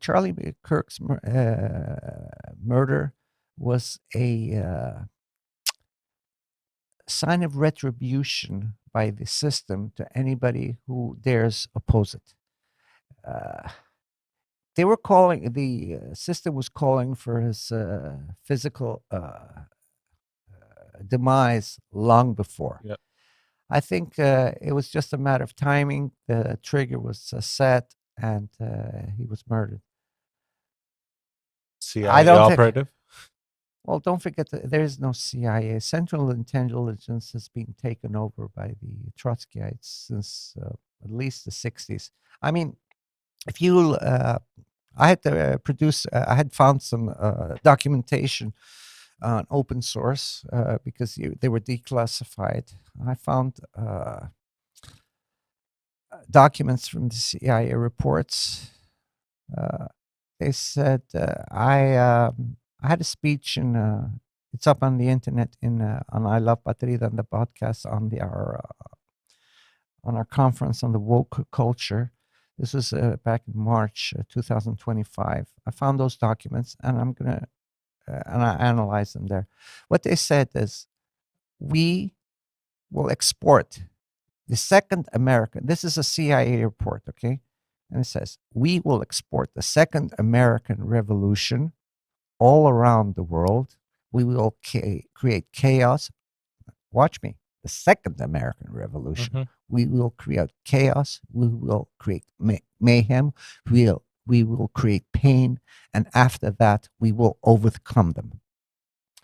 Charlie Kirk's murder was a sign of retribution by the system to anybody who dares oppose it. They were calling the system was calling for his physical demise long before. Yeah. I think it was just a matter of timing. The trigger was set, and he was murdered. CIA don't think- operative. Well, don't forget that there is no CIA. Central Intelligence has been taken over by the Trotskyites since at least the 60s. I mean, if you, I had to produce, I had found some documentation on open source because they were declassified. I found documents from the CIA reports. They said I had a speech in it's up on the internet on I Love Patrida and the podcast on our conference on the woke culture. This was back in March 2025. I found those documents, and I'm gonna and I analyzed them there. What they said is, we will export the second American. This is a CIA report, okay? And it says, we will export the second American Revolution all around the world. We will create chaos. Watch me. The second American Revolution. Mhm. We will create chaos. We will create mayhem. We will create pain. And after that, we will overcome them.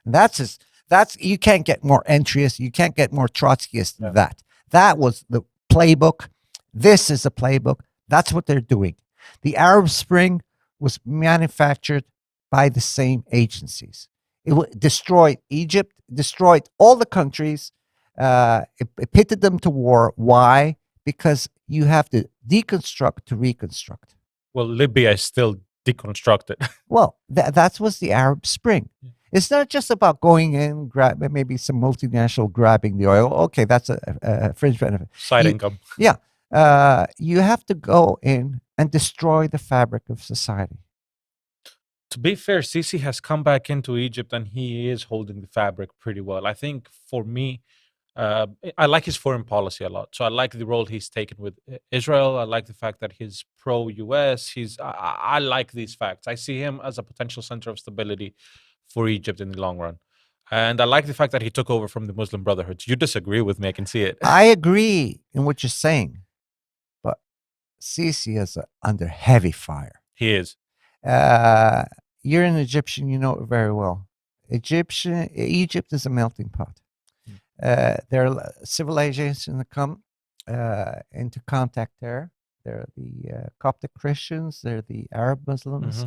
And that's you can't get more entryist. You can't get more Trotskyist than that. That was the playbook. This is a playbook. That's what they're doing. The Arab Spring was manufactured by the same agencies. It destroyed Egypt, destroyed all the countries. It pitted them to war. Why? Because you have to deconstruct to reconstruct. Well, Libya is still deconstructed. Well, that was the Arab Spring. Yeah. It's not just about going in, grab maybe some multinational grabbing the oil. Okay, that's a fringe benefit. Side income. Yeah. You have to go in and destroy the fabric of society. To be fair, Sisi has come back into Egypt and he is holding the fabric pretty well. I think for me, I like his foreign policy a lot. So I like the role he's taken with Israel. I like the fact that he's pro-US. I like these facts. I see him as a potential center of stability for Egypt in the long run. And I like the fact that he took over from the Muslim Brotherhood. You disagree with me, I can see it. I agree in what you're saying, but Sisi is under heavy fire. He is. You're an Egyptian, you know it very well. Egypt is a melting pot. There are civilizations that come into contact there. They're the Coptic Christians, they're the Arab Muslims.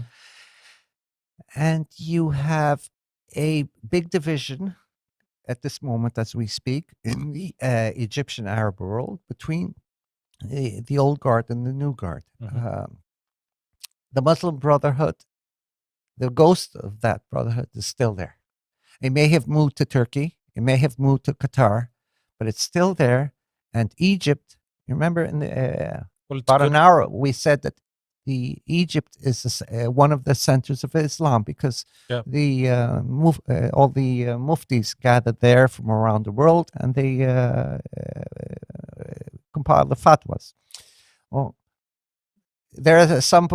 And you have a big division at this moment as we speak in the Egyptian Arab world between the old guard and the new guard. Mhm. The Muslim Brotherhood, the ghost of that brotherhood is still there. It may have moved to Turkey, it may have moved to Qatar, but it's still there. And Egypt, you remember in the Well, it's about an good. hour we said that the Egypt is one of the centers of Islam because Yeah. all the muftis gathered there from around the world and they compiled the fatwas. Well, there are some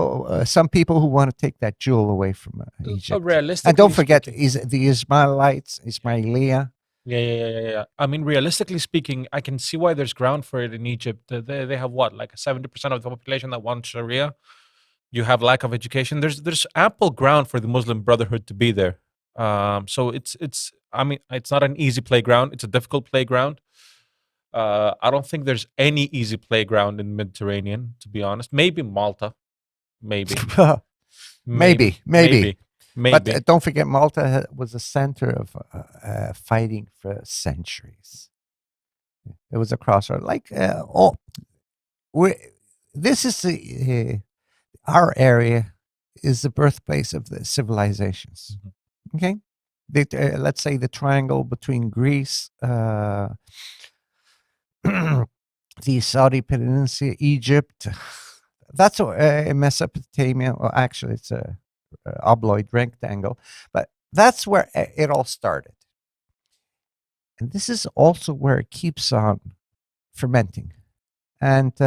people who want to take that jewel away from Egypt. And don't Realistically forget, speaking, is the Ismailites, Ismailia. yeah. I mean, realistically speaking, I can see why there's ground for it in Egypt. They have what, like 70% of the population that wants Sharia. You have lack of education. There's ample ground for the Muslim Brotherhood to be there. So it's I mean, it's not an easy playground. It's a difficult playground. I don't think there's any easy playground in the Mediterranean, to be honest. Maybe Malta, maybe, maybe, Maybe. But maybe. don't forget, Malta was a center of fighting for centuries. It was a crossroad. Like, we this is our area is the birthplace of the civilizations. Mhm. Okay, let's say the triangle between Greece, the Saudi Peninsula, Egypt. That's in Mesopotamia. Well, actually, it's a obloid rectangle, but that's where it all started. And this is also where it keeps on fermenting. And It's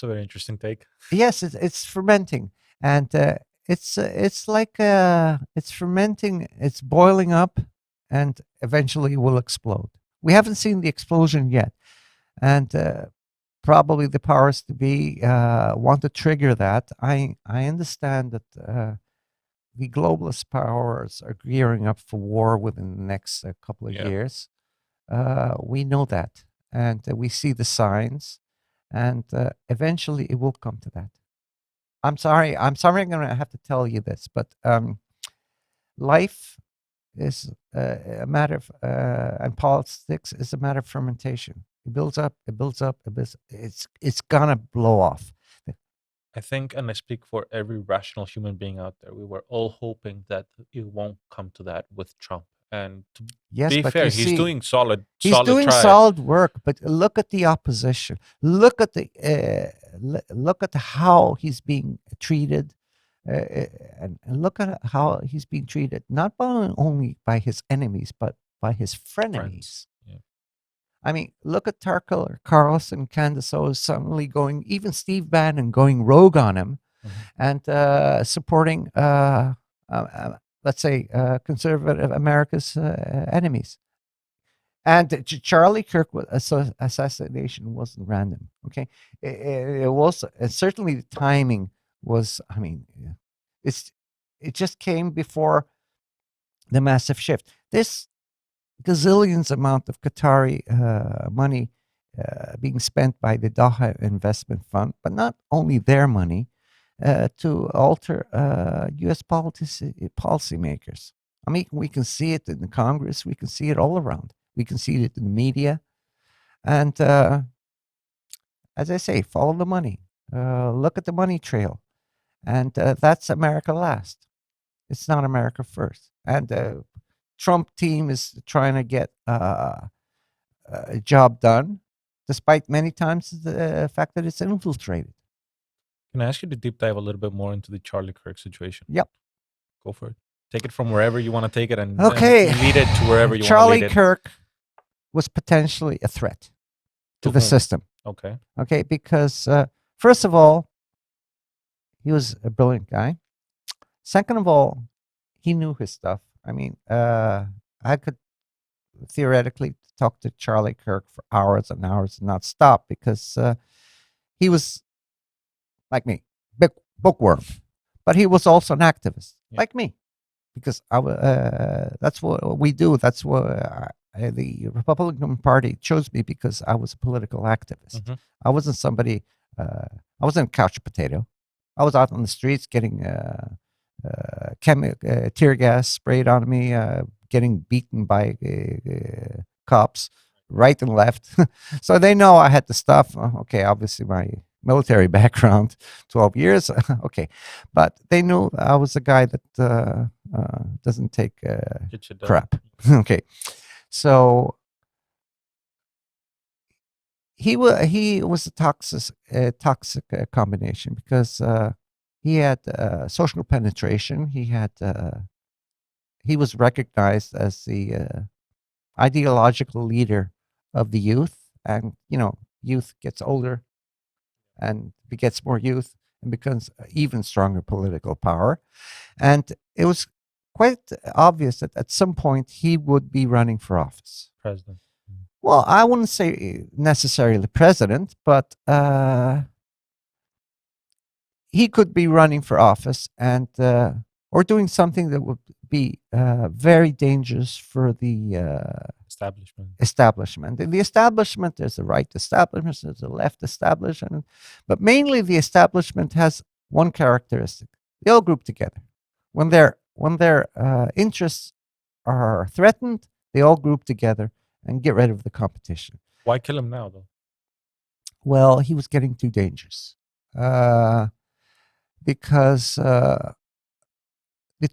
a very interesting take. yes, it's fermenting, and it's like it's fermenting, it's boiling up, and eventually will explode. We haven't seen the explosion yet, and probably the powers to be want to trigger that. I understand that the globalist powers are gearing up for war within the next couple of Yeah. years. We know that, and we see the signs, and eventually it will come to that. I'm sorry. I'm sorry. I'm going to have to tell you this, but life is a matter of, and politics is a matter of fermentation. It builds up. It builds up. It's gonna blow off. I think, and I speak for every rational human being out there, we were all hoping that it won't come to that with Trump. And to Yes, be but you fair, he's see, doing solid he's doing try. solid work. But look at the opposition. Look at the look at how he's being treated. And look at how he's being treated, not only by his enemies, but by his Friends. frenemies. Yeah. I mean, look at Tucker Carlson, Candace Owens suddenly going, even Steve Bannon going rogue on him Mhm. and supporting, let's say, conservative America's enemies. And Charlie Kirk assassination wasn't random. Okay, it was certainly the timing was. I mean, it just came before the massive shift. This gazillions amount of Qatari money being spent by the Doha Investment Fund, but not only their money to alter U.S. policymakers. I mean, we can see it in the Congress. We can see it all around. We can see it in the media. And as I say, follow the money. Look at the money trail. And that's America last. It's not America first. And Trump team is trying to get a job done, despite many times the fact that it's infiltrated. Can I ask you to deep dive a little bit more into the Charlie Kirk situation? Yep. Go for it. Take it from wherever you want to take it and Okay. lead it to wherever you want to Charlie lead it. Kirk was potentially a threat to the whom? system. Okay. Okay, because first of all, he was a brilliant guy. Second of all, he knew his stuff. I mean, I could theoretically talk to Charlie Kirk for hours and hours and not stop because he was like me, big bookworm, but he was also an activist like me because that's what we do. That's what the Republican Party chose me because I was a political activist. Mhm. I wasn't somebody. I wasn't a couch potato. I was out on the streets getting tear gas sprayed on me, getting beaten by cops right and left. So they know I had the stuff. Okay, obviously my military background, 12 years. Okay, but they knew I was a guy that doesn't take Get you done. crap. Okay, so he was a toxic combination because he had social penetration. He was recognized as the ideological leader of the youth, and youth gets older and begets more youth and becomes even stronger political power. And it was quite obvious that at some point he would be running for office. President. Well, I wouldn't say necessarily president, but he could be running for office and or doing something that would be very dangerous for the Establishment. In the establishment, there's the right establishment, there's the left establishment, but mainly the establishment has one characteristic: they all group together. When their interests are threatened, they all group together and get rid of the competition. Why kill him now, though? Well, he was getting too dangerous because the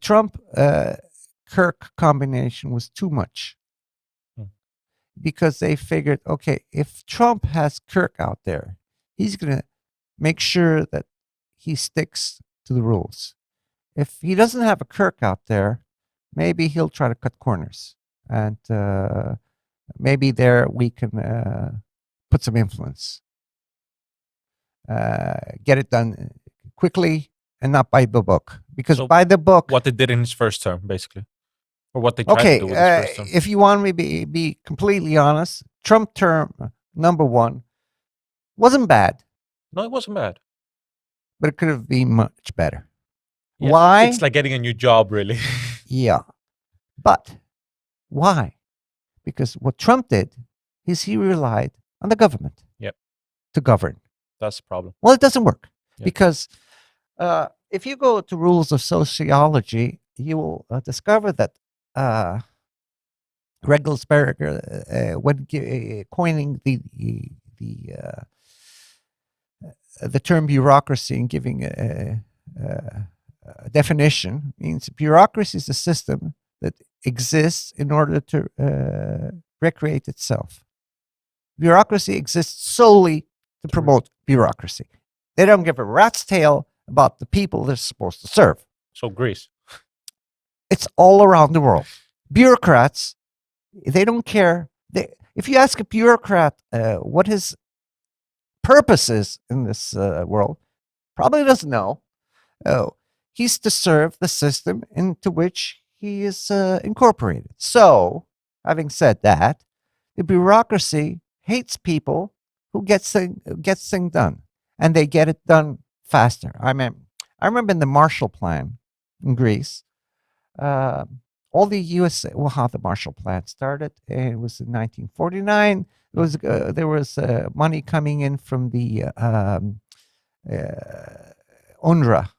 Trump Kirk combination was too much. Because they figured, okay, if Trump has Kirk out there, he's going to make sure that he sticks to the rules. If he doesn't have a Kirk out there, maybe he'll try to cut corners. And maybe there we can put some influence. Get it done quickly and not by the book. Because So by the book... What they did in his first term, basically. Or what they tried to do with his first term. If you want me to be completely honest, Trump term number 1 wasn't bad, No, it wasn't bad. but it could have been much better. Yeah, Why? It's like getting a new job, really. Yeah. But why? Because what Trump did is he relied on the government Yep. to govern. That's the problem. Well, it doesn't work Yep. because if you go to rules of sociology, you will discover that Regelsberger, when coining the term bureaucracy and giving a definition, means bureaucracy is a system that exists in order to recreate itself. Bureaucracy exists solely to promote bureaucracy. They don't give a rat's tail about the people they're supposed to serve. So Greece. It's all around the world. Bureaucrats, they don't care. If you ask a bureaucrat what his purpose is in this world, probably doesn't know. He's to serve the system into which he is incorporated. So, having said that, the bureaucracy hates people who gets things done, and they get it done faster. I remember in the Marshall Plan in Greece, all the U.S. Well, how the Marshall Plan started, it was in 1949. There was money coming in from the UNRWA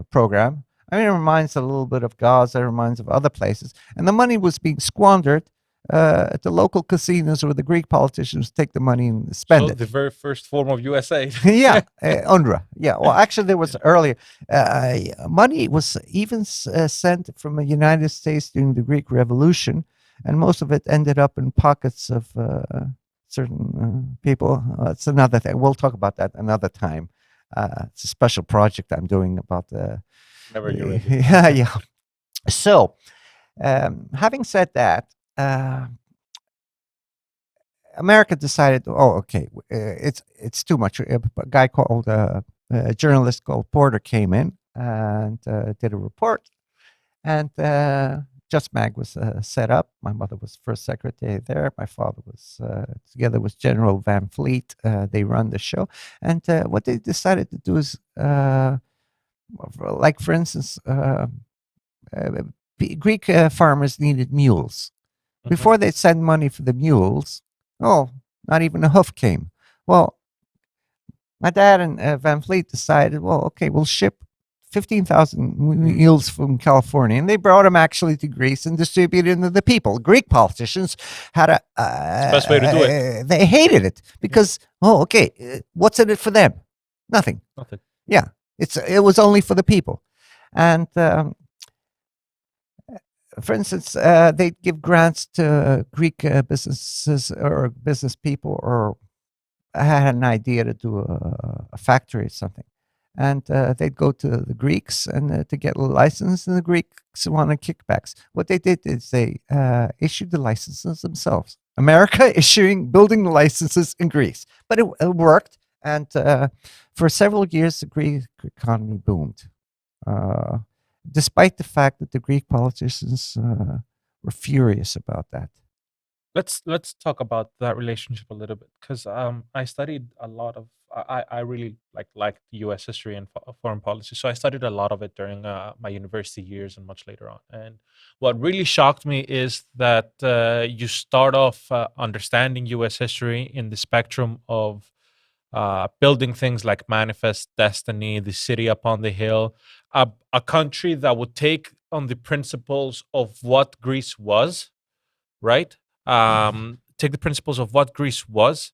program. I mean, it reminds a little bit of Gaza, it reminds of other places, and the money was being squandered at the local casinos where the Greek politicians take the money and spend it. The very first form of USA. Yeah, UNRWA. Yeah, well, actually, there was earlier. Money was even sent from the United States during the Greek Revolution, and most of it ended up in pockets of certain people. That's another thing. We'll talk about that another time. It's a special project I'm doing about the... Never you're ready. Yeah. So, having said that, America decided, okay, it's too much. A guy called a journalist called Porter came in and did a report, and Just Mag was set up. My mother was first secretary there. My father was together with General Van Fleet. They run the show, and what they decided to do is, like for instance, Greek farmers needed mules. Before they'd send money for the mules, not even a hoof came. Well, my dad and Van Fleet decided, okay, we'll ship 15,000 mules from California, and they brought them actually to Greece and distributed them to the people. Greek politicians had It's the best way to do it. they hated it because, what's in it for them? Nothing. Nothing. Yeah, it was only for the people. And for instance, they'd give grants to Greek businesses or business people, or had an idea to do a factory or something. And they'd go to the Greeks and to get a license, and the Greeks wanted kickbacks. What they did is they issued the licenses themselves. America building the licenses in Greece. But it worked, and for several years, the Greek economy boomed. Despite the fact that the Greek politicians were furious about that. Let's talk about that relationship a little bit, because I studied a lot of I really like U.S. history and foreign policy, so I studied a lot of it during my university years and much later on. And what really shocked me is that you start off understanding U.S. history in the spectrum of building things like Manifest Destiny, The City Upon the Hill, a country that would take on the principles of what Greece was, right? Take the principles of what Greece was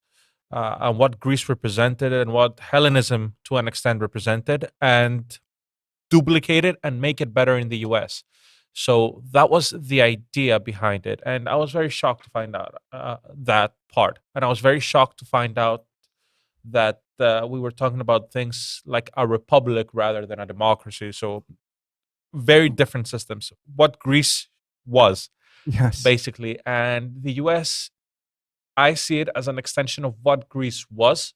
and what Greece represented and what Hellenism to an extent represented, and duplicate it and make it better in the US. So that was the idea behind it. And I was very shocked to find out that part. And I was very shocked to find out that we were talking about things like a republic rather than a democracy. So very different systems. What Greece was, Yes. basically. And the US, I see it as an extension of what Greece was,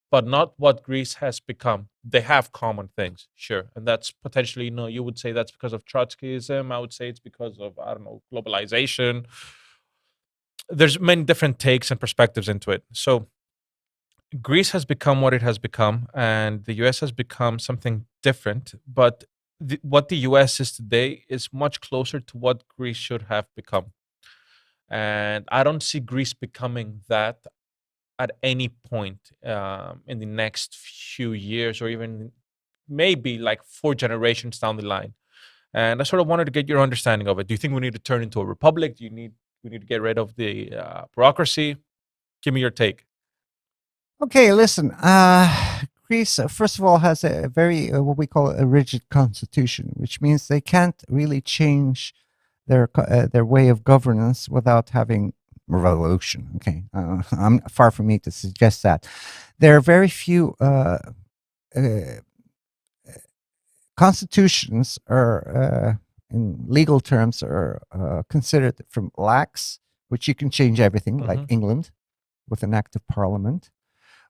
but not what Greece has become. They have common things, sure. And that's potentially, you would say that's because of Trotskyism. I would say it's because of, I don't know, globalization. There's many different takes and perspectives into it. So Greece has become what it has become, and the US has become something different. But what the US is today is much closer to what Greece should have become. And I don't see Greece becoming that at any point in the next few years, or even maybe like 4 generations down the line. And I sort of wanted to get your understanding of it. Do you think we need to turn into a republic? We need to get rid of the bureaucracy? Give me your take. Okay, listen. Greece, first of all, has a very what we call a rigid constitution, which means they can't really change their way of governance without having a revolution. Okay, I'm far from me to suggest that. There are very few constitutions are, in legal terms, are considered from lax, which you can change everything, like England, with an act of parliament,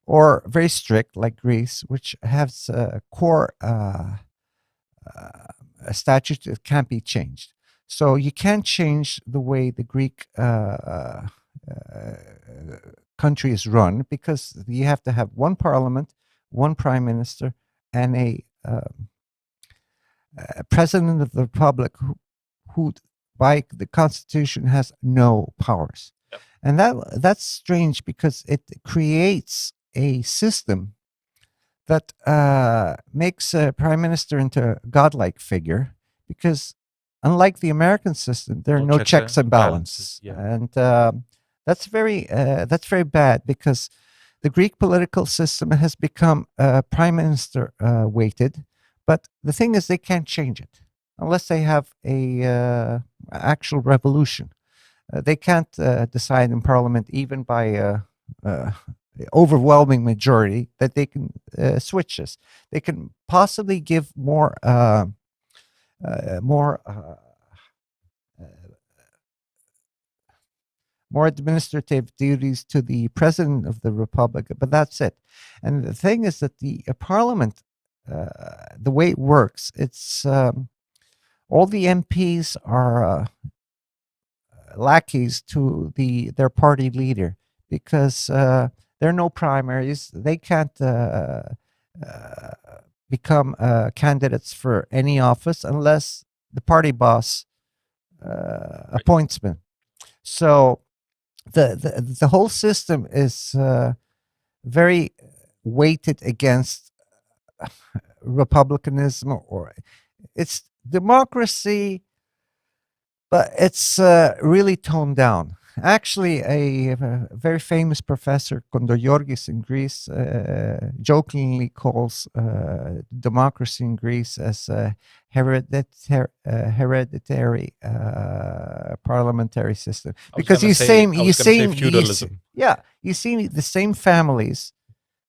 or very strict, like Greece, which has a core a statute that can't be changed. So you can't change the way the Greek country is run, because you have to have one parliament, one prime minister, and a president of the republic who by the constitution has no powers. Yep. And that's strange, because it creates a system that makes a prime minister into a godlike figure, because unlike the American system, there are no checks and balances. Yeah. And that's very bad, because the Greek political system has become prime minister weighted. But the thing is, they can't change it unless they have a actual revolution. They can't decide in parliament, even by overwhelming majority, that they can switch this. They can possibly give more administrative duties to the president of the republic, but that's it. And the thing is that the parliament, the way it works, it's all the MPs are lackeys to their party leader, because there are no primaries. They can't become candidates for any office unless the party boss appoints them. So the whole system is very weighted against republicanism, or it's democracy, but it's really toned down. Actually, a very famous professor, Kondoyorgis in Greece, jokingly calls democracy in Greece as a hereditary parliamentary system, I was because gonna say I was gonna say feudalism. you see the same families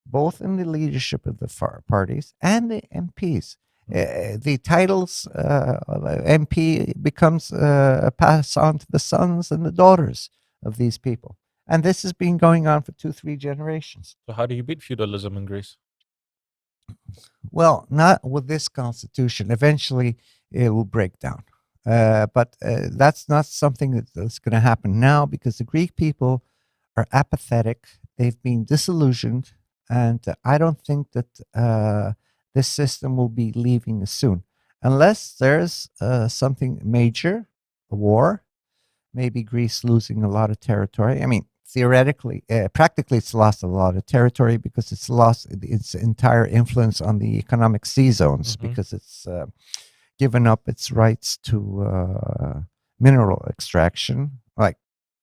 both in the leadership of the parties and the MPs. The titles of a MP becomes passed on to the sons and the daughters of these people, and this has been going on for 2-3 generations. So how do you beat feudalism in Greece? Well, not with this constitution. Eventually, it will break down, but that's not something that's going to happen now, because the Greek people are apathetic. They've been disillusioned, and I don't think that this system will be leaving soon, unless there's something major, a war, maybe Greece losing a lot of territory. I mean, theoretically, practically, it's lost a lot of territory because it's lost its entire influence on the economic sea zones, because it's given up its rights to mineral extraction. Like,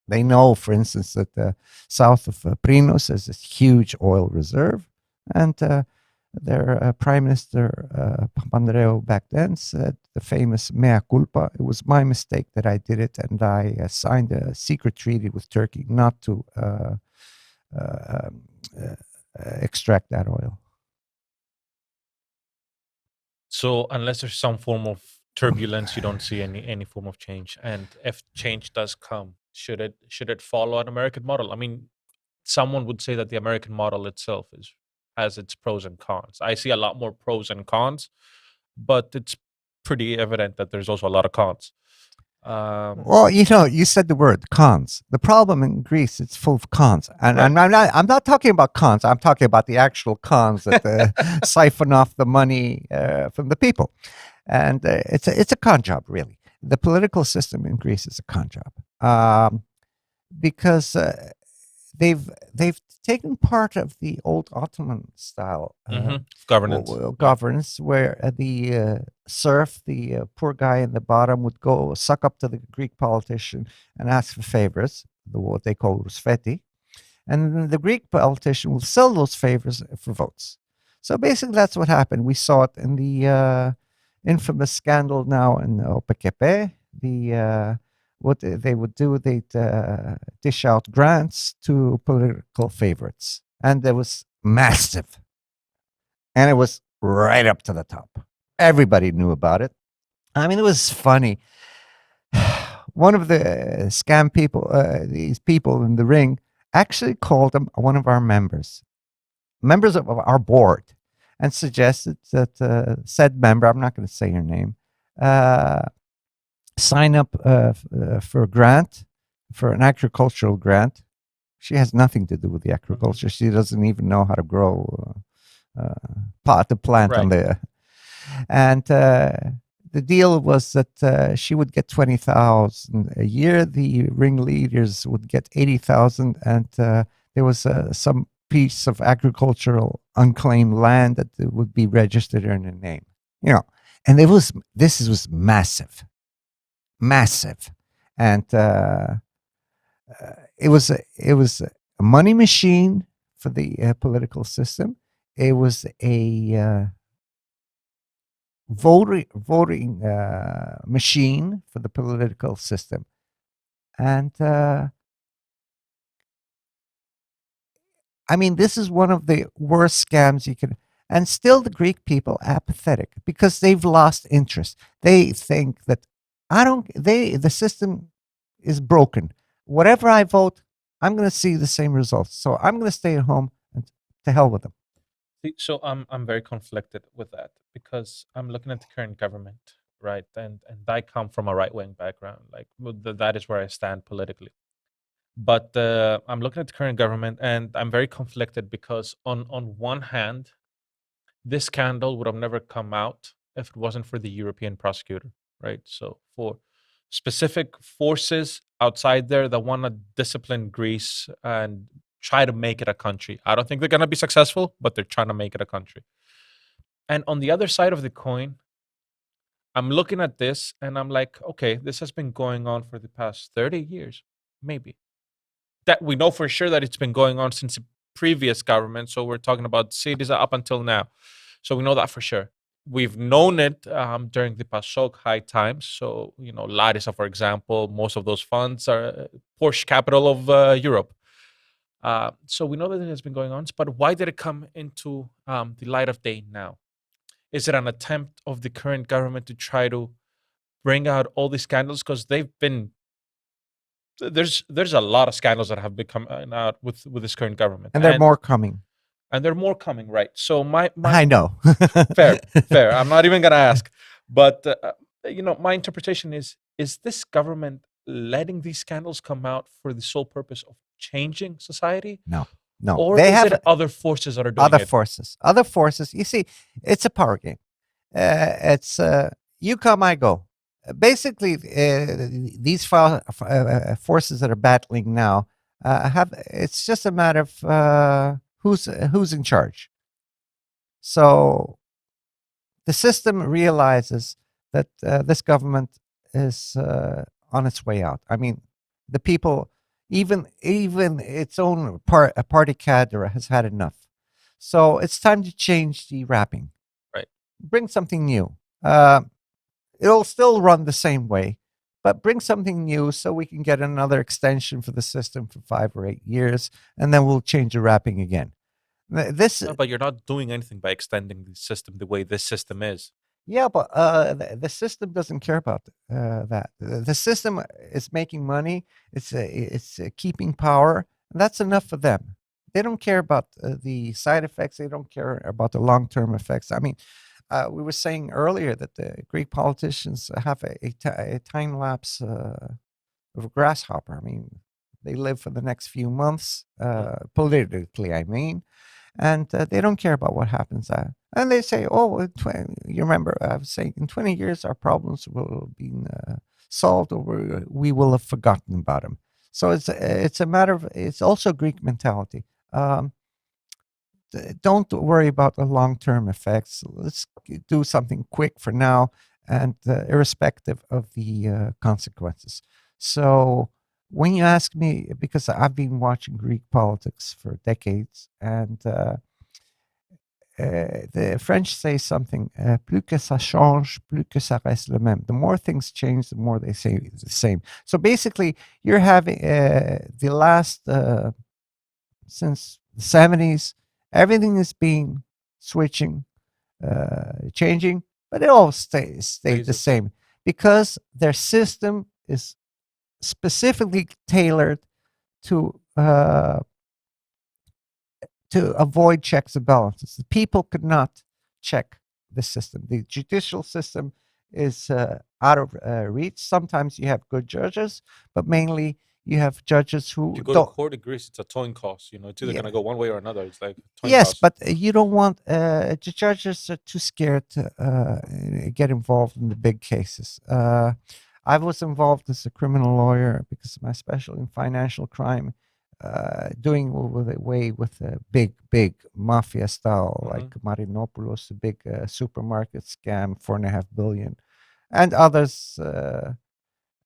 they know, for instance, that the south of Prinos is this huge oil reserve, and their Prime Minister Papandreou back then said the famous mea culpa. It was my mistake that I did it, and I signed a secret treaty with Turkey not to extract that oil. So unless there's some form of turbulence, you don't see any form of change. And if change does come, should it follow an American model? I mean, someone would say that the American model itself has its pros and cons. I see a lot more pros and cons, but it's pretty evident that there's also a lot of cons. Well, you said the word cons. The problem in Greece, it's full of cons, and Right. I'm not talking about cons. I'm talking about the actual cons that siphon off the money from the people, and it's a con job, really. The political system in Greece is a con job, because they've taken part of the old Ottoman style Governance. governance, where the serf, the poor guy in the bottom, would go suck up to the Greek politician and ask for favors, what they call rusfeti, and then the Greek politician will sell those favors for votes. So basically, that's what happened. We saw it in the infamous scandal now in OPKP. What they would do, they'd dish out grants to political favorites, and it was massive, and it was right up to the top. Everybody knew about it. I mean, it was funny. One of the scam people, these people in the ring, actually called him one of our members of our board, and suggested that said member, I'm not going to say her name, sign up for a grant, for an agricultural grant. She has nothing to do with the agriculture. She doesn't even know how to grow the plant on the. And the deal was that she would get 20,000 a year. The ringleaders would get 80,000, and there was some piece of agricultural unclaimed land that would be registered in her name. And this was massive, and it was a money machine for the political system. It was a voting machine for the political system, and I mean, this is one of the worst scams you can. And still, the Greek people apathetic because they've lost interest. They think that the system is broken. Whatever I vote, I'm going to see the same results. So I'm going to stay at home, and to hell with them. So I'm very conflicted with that, because I'm looking at the current government, right? And I come from a right wing background. Like, that is where I stand politically. But I'm looking at the current government, and I'm very conflicted, because on one hand, this scandal would have never come out if it wasn't for the European prosecutor, right? So for specific forces outside there that want to discipline Greece and try to make it a country. I don't think they're going to be successful, but they're trying to make it a country. And on the other side of the coin, I'm looking at this and I'm like, okay, this has been going on for the past 30 years, maybe. That we know for sure that it's been going on since the previous government. So we're talking about cities up until now. So we know that for sure. We've known it during the PASOK high times. So, Larissa, for example, most of those funds are Porsche capital of Europe. So we know that it has been going on, but why did it come into the light of day now? Is it an attempt of the current government to try to bring out all these scandals? Because there's a lot of scandals that have been coming out with this current government, And there are more coming. and there are more coming, right? So my I know. fair. I'm not even gonna ask, but my interpretation is this government letting these scandals come out for the sole purpose of changing society, No. or They is have it other forces that are doing other it? forces. Other forces. You see, it's a power game. It's you come, I go. Basically, these forces that are battling now have. It's just a matter of who's in charge. So the system realizes that this government is on its way out. I mean, the people, even its own party cadre has had enough. So it's time to change the wrapping. Right. Bring something new. It'll still run the same way, but bring something new so we can get another extension for the system for 5 or 8 years, and then we'll change the wrapping again. This No, but you're not doing anything by extending the system the way this system is. Yeah, but the system doesn't care about that. The system is making money. It's keeping power. And that's enough for them. They don't care about the side effects. They don't care about the long-term effects. I mean, we were saying earlier that the Greek politicians have a time lapse of a grasshopper. I mean, they live for the next few months, politically, I mean, and they don't care about what happens. And they say, "Oh, you remember I was saying in 20 years our problems will have been solved, or we will have forgotten about them." So it's a matter of it's also Greek mentality. Don't worry about the long-term effects. Let's do something quick for now, and irrespective of the consequences. So when you ask me, because I've been watching Greek politics for decades, and the French say something, plus que ça change, plus que ça reste le même. The more things change, the more they say it's the same. So basically, you're having the last, since the 70s, everything is being switching, changing, but it all stays the same because their system is specifically tailored to avoid checks and balances. The people could not check the system. The judicial system is out of reach. Sometimes you have good judges, but mainly you have judges who If you go don't. to court in Greece, it's a towing cost. It's either Yeah. gonna go one way or another. It's like towing Yes, costs. but you don't want the judges are too scared to get involved in the big cases. I was involved as a criminal lawyer because of my specialty in financial crime, doing away with a big mafia style like Marinopoulos, a big supermarket scam, 4.5 billion, and others.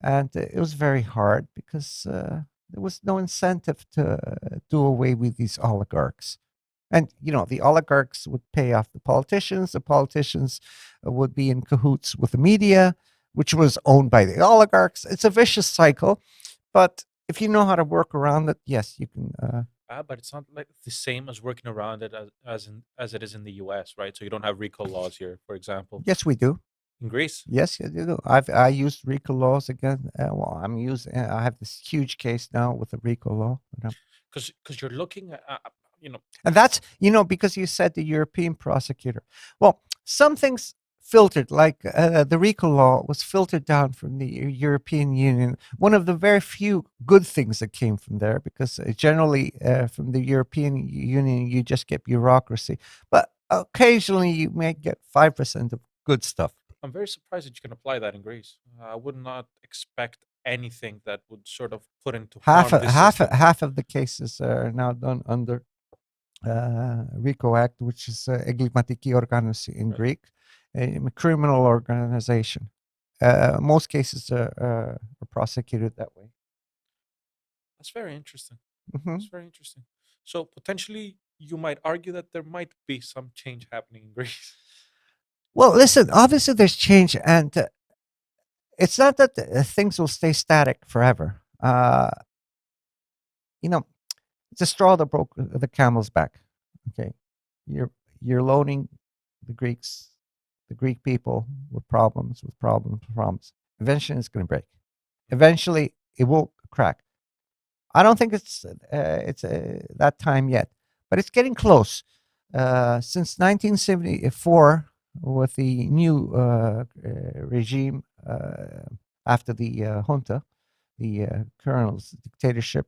And it was very hard because there was no incentive to do away with these oligarchs. And, the oligarchs would pay off the politicians. The politicians would be in cahoots with the media, which was owned by the oligarchs. It's a vicious cycle. But if you know how to work around it, yes, you can. But it's not like the same as working around it as it is in the U.S., right? So you don't have RICO laws here, for example. Yes, we do. In Greece? Yes, you do. I used RICO laws again. Well, I have this huge case now with the RICO law. Because you're looking at, And that's, because you said the European prosecutor. Well, some things filtered, like the RICO law was filtered down from the European Union. One of the very few good things that came from there, because generally from the European Union, you just get bureaucracy. But occasionally you may get 5% of good stuff. I'm very surprised that you can apply that in Greece. I would not expect anything that would sort of put into harm this system. Half of the cases are now done under RICO Act, which is Εγκληματική Οργάνωση in Right. Greek, a criminal organization. Most cases are prosecuted that way. That's very interesting. Mhm. That's very interesting. So potentially, you might argue that there might be some change happening in Greece. Well, listen, obviously there's change, and it's not that things will stay static forever. You know, it's a straw that broke the camel's back. Okay, you're you're loading the Greeks, the Greek people, with problems, with problems, with problems. Eventually, it's going to break. Eventually, it will crack. I don't think it's that time yet, but it's getting close. Since 1974, with the new regime after the junta, the colonel's dictatorship,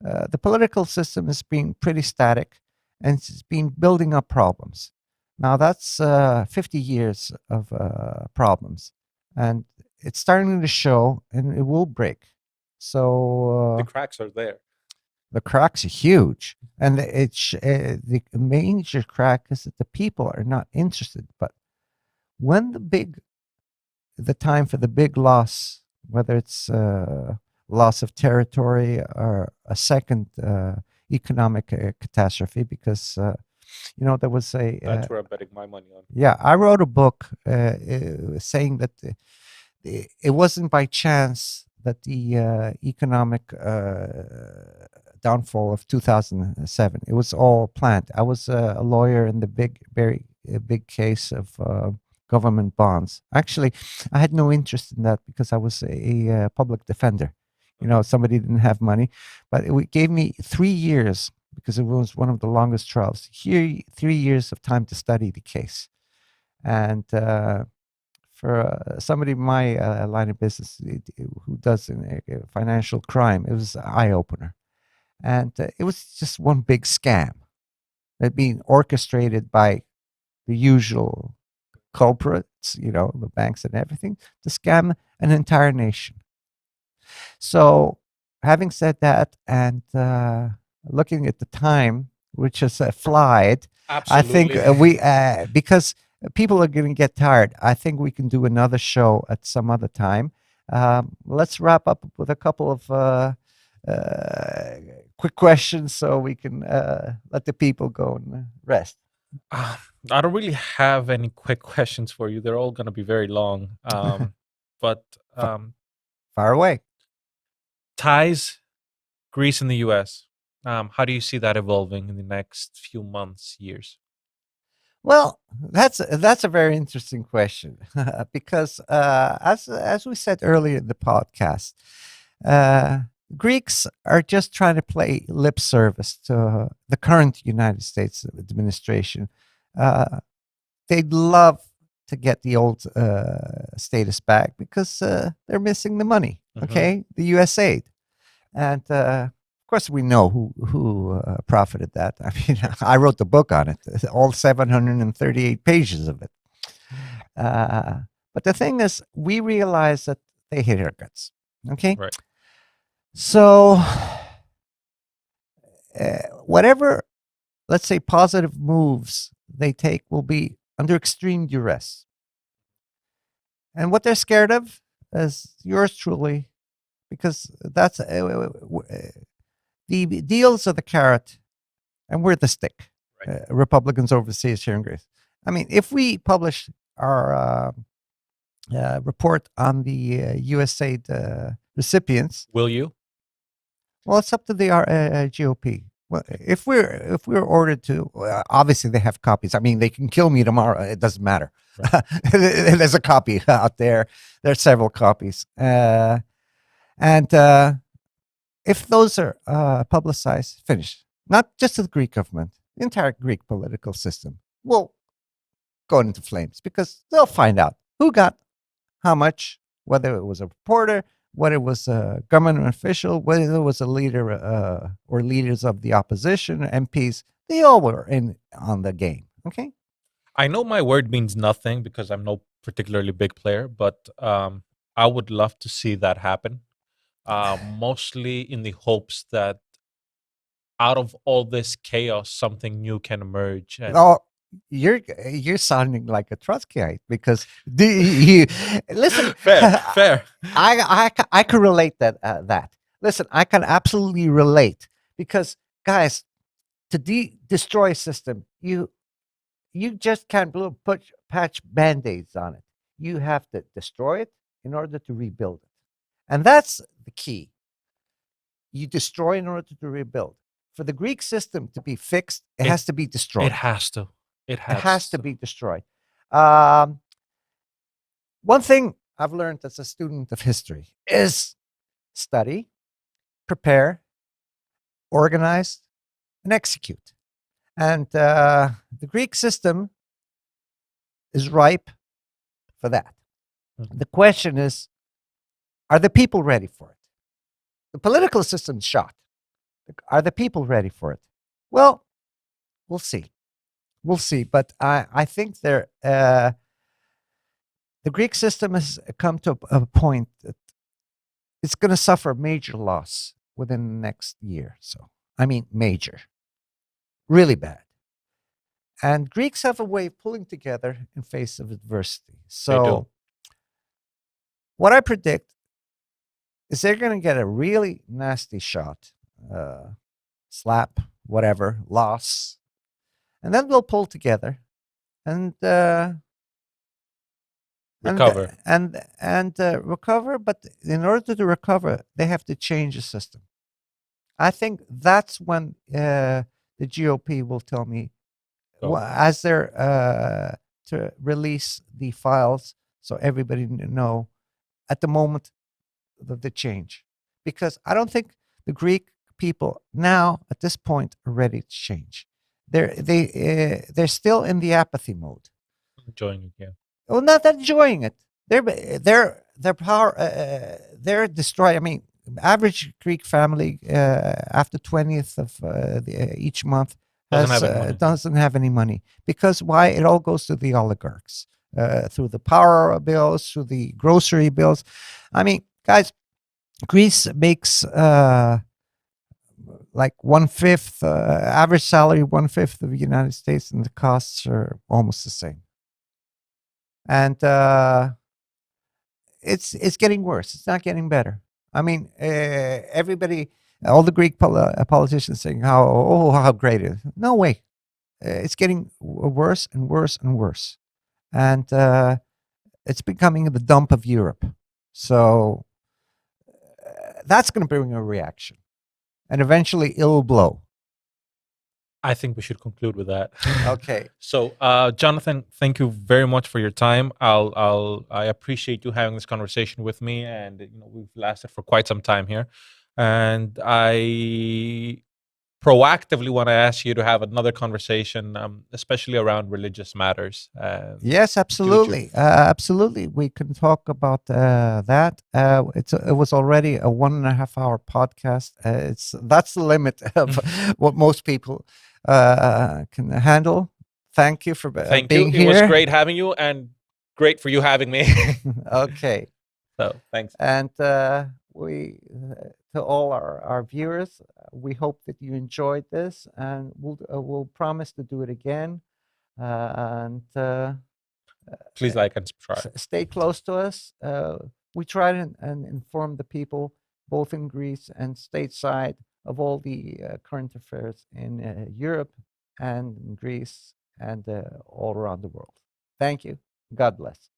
the political system has been pretty static, and it's been building up problems. Now that's 50 years of problems, and it's starting to show, and it will break. So The cracks are there. the cracks are huge, and the major crack is that the people are not interested. But when the time for the big loss, whether it's loss of territory or a second economic catastrophe, because there was That's where I'm betting my money on. yeah, I wrote a book saying that it wasn't by chance that the economic downfall of 2007, it was all planned. I was a lawyer in the very big case of government bonds. Actually, I had no interest in that because I was a public defender. Somebody didn't have money, but it gave me 3 years, because it was one of the longest trials. Here, 3 years of time to study the case. And for somebody in my line of business who does financial crime, it was an eye opener. And it was just one big scam that being orchestrated by the usual culprits, the banks and everything, to scam an entire nation. So, having said that, and looking at the time, which has flied, I think Absolutely. because people are going to get tired, I think we can do another show at some other time. Let's wrap up with a couple of quick questions so we can let the people go and rest. I don't really have any quick questions for you. They're all going to be very long. But Fi- Fire away. ties, Greece and the U.S. How do you see that evolving in the next few months, years? Well, that's a very interesting question because as we said earlier in the podcast, uh, Greeks are just trying to play lip service to the current United States administration. Uh, they'd love to get the old status back because they're missing the money. Mhm. Okay, the U.S. aid, and of course we know who profited that. I mean, I wrote the book on it, all 738 pages of it. But the thing is, we realize that they hit our guts. Okay, Right. so whatever, let's say, positive moves they take will be under extreme duress. And what they're scared of is yours truly, because that's the deals are the carrot and we're the stick. Right. Republicans Overseas here in Greece. I mean, if we publish our report on the USAID recipients, Will you? well, it's up to the GOP. Well, if we're ordered to, obviously they have copies. I mean, they can kill me tomorrow. It doesn't matter. Right. There's a copy out there. There's several copies, and if those are publicized, finished. Not just to the Greek government, the entire Greek political system will go into flames because they'll find out who got how much, whether it was a reporter, whether it was a government official, whether it was a leader or leaders of the opposition, MPs. They all were in on the game. Okay. I know my word means nothing because I'm no particularly big player, but I would love to see that happen. Mostly in the hopes that out of all this chaos, something new can emerge. And Oh, you're sounding like a Trotskyite because you listen. fair. I can relate that. Listen, I can absolutely relate because guys, to destroy a system, you just can't patch band-aids on it. You have to destroy it in order to rebuild it, and that's the key. You destroy in order to rebuild. For the Greek system to be fixed, it has to be destroyed. It has to. It has to be destroyed. One thing I've learned as a student of history is study, prepare, organize, and execute. And the Greek system is ripe for that. Mhm. The question is, are the people ready for it? The political system's shot. Are the people ready for it? Well, we'll see. We'll see. But I think the Greek system has come to a point that it's going to suffer major loss within the next year. So, I mean, major, really bad. And Greeks have a way of pulling together in face of adversity. So, what I predict is they're going to get a really nasty shot, slap, whatever, loss, and then they'll pull together and Recover. and recover. But in order to recover, they have to change the system. I think that's when the GOP will tell me as they're to release the files so everybody know at the moment the change, because I don't think the Greek people now at this point are ready to change. They're still in the apathy mode. Enjoying it, yeah. Well, not enjoying it. Their power. They're destroyed. I mean, average Greek family after 20th of each month doesn't have any money. Because why? It all goes to the oligarchs through the power bills, through the grocery bills. I mean, guys, Greece makes like 1/5 average salary, 1/5 of the United States, and the costs are almost the same. And it's getting worse. It's not getting better. I mean, everybody, all the Greek politicians saying how great it is. No way. It's getting worse and worse and worse, and it's becoming the dump of Europe. So that's going to bring a reaction, and eventually it'll blow. I think we should conclude with that. Okay. So, Jonathan, thank you very much for your time. I appreciate you having this conversation with me, and we've lasted for quite some time here, and I proactively want to ask you to have another conversation, especially around religious matters. Yes, absolutely, absolutely. We can talk about that. It was already a 1.5 hour podcast. That's the limit of what most people can handle. Thank you for being here. It was great having you, and great for you having me. Okay. So thanks. And we to all our viewers, we hope that you enjoyed this, and we'll promise to do it again. And please like and subscribe. Stay close to us. We try to inform the people, both in Greece and stateside, of all the current affairs in Europe and in Greece and all around the world. Thank you. God bless.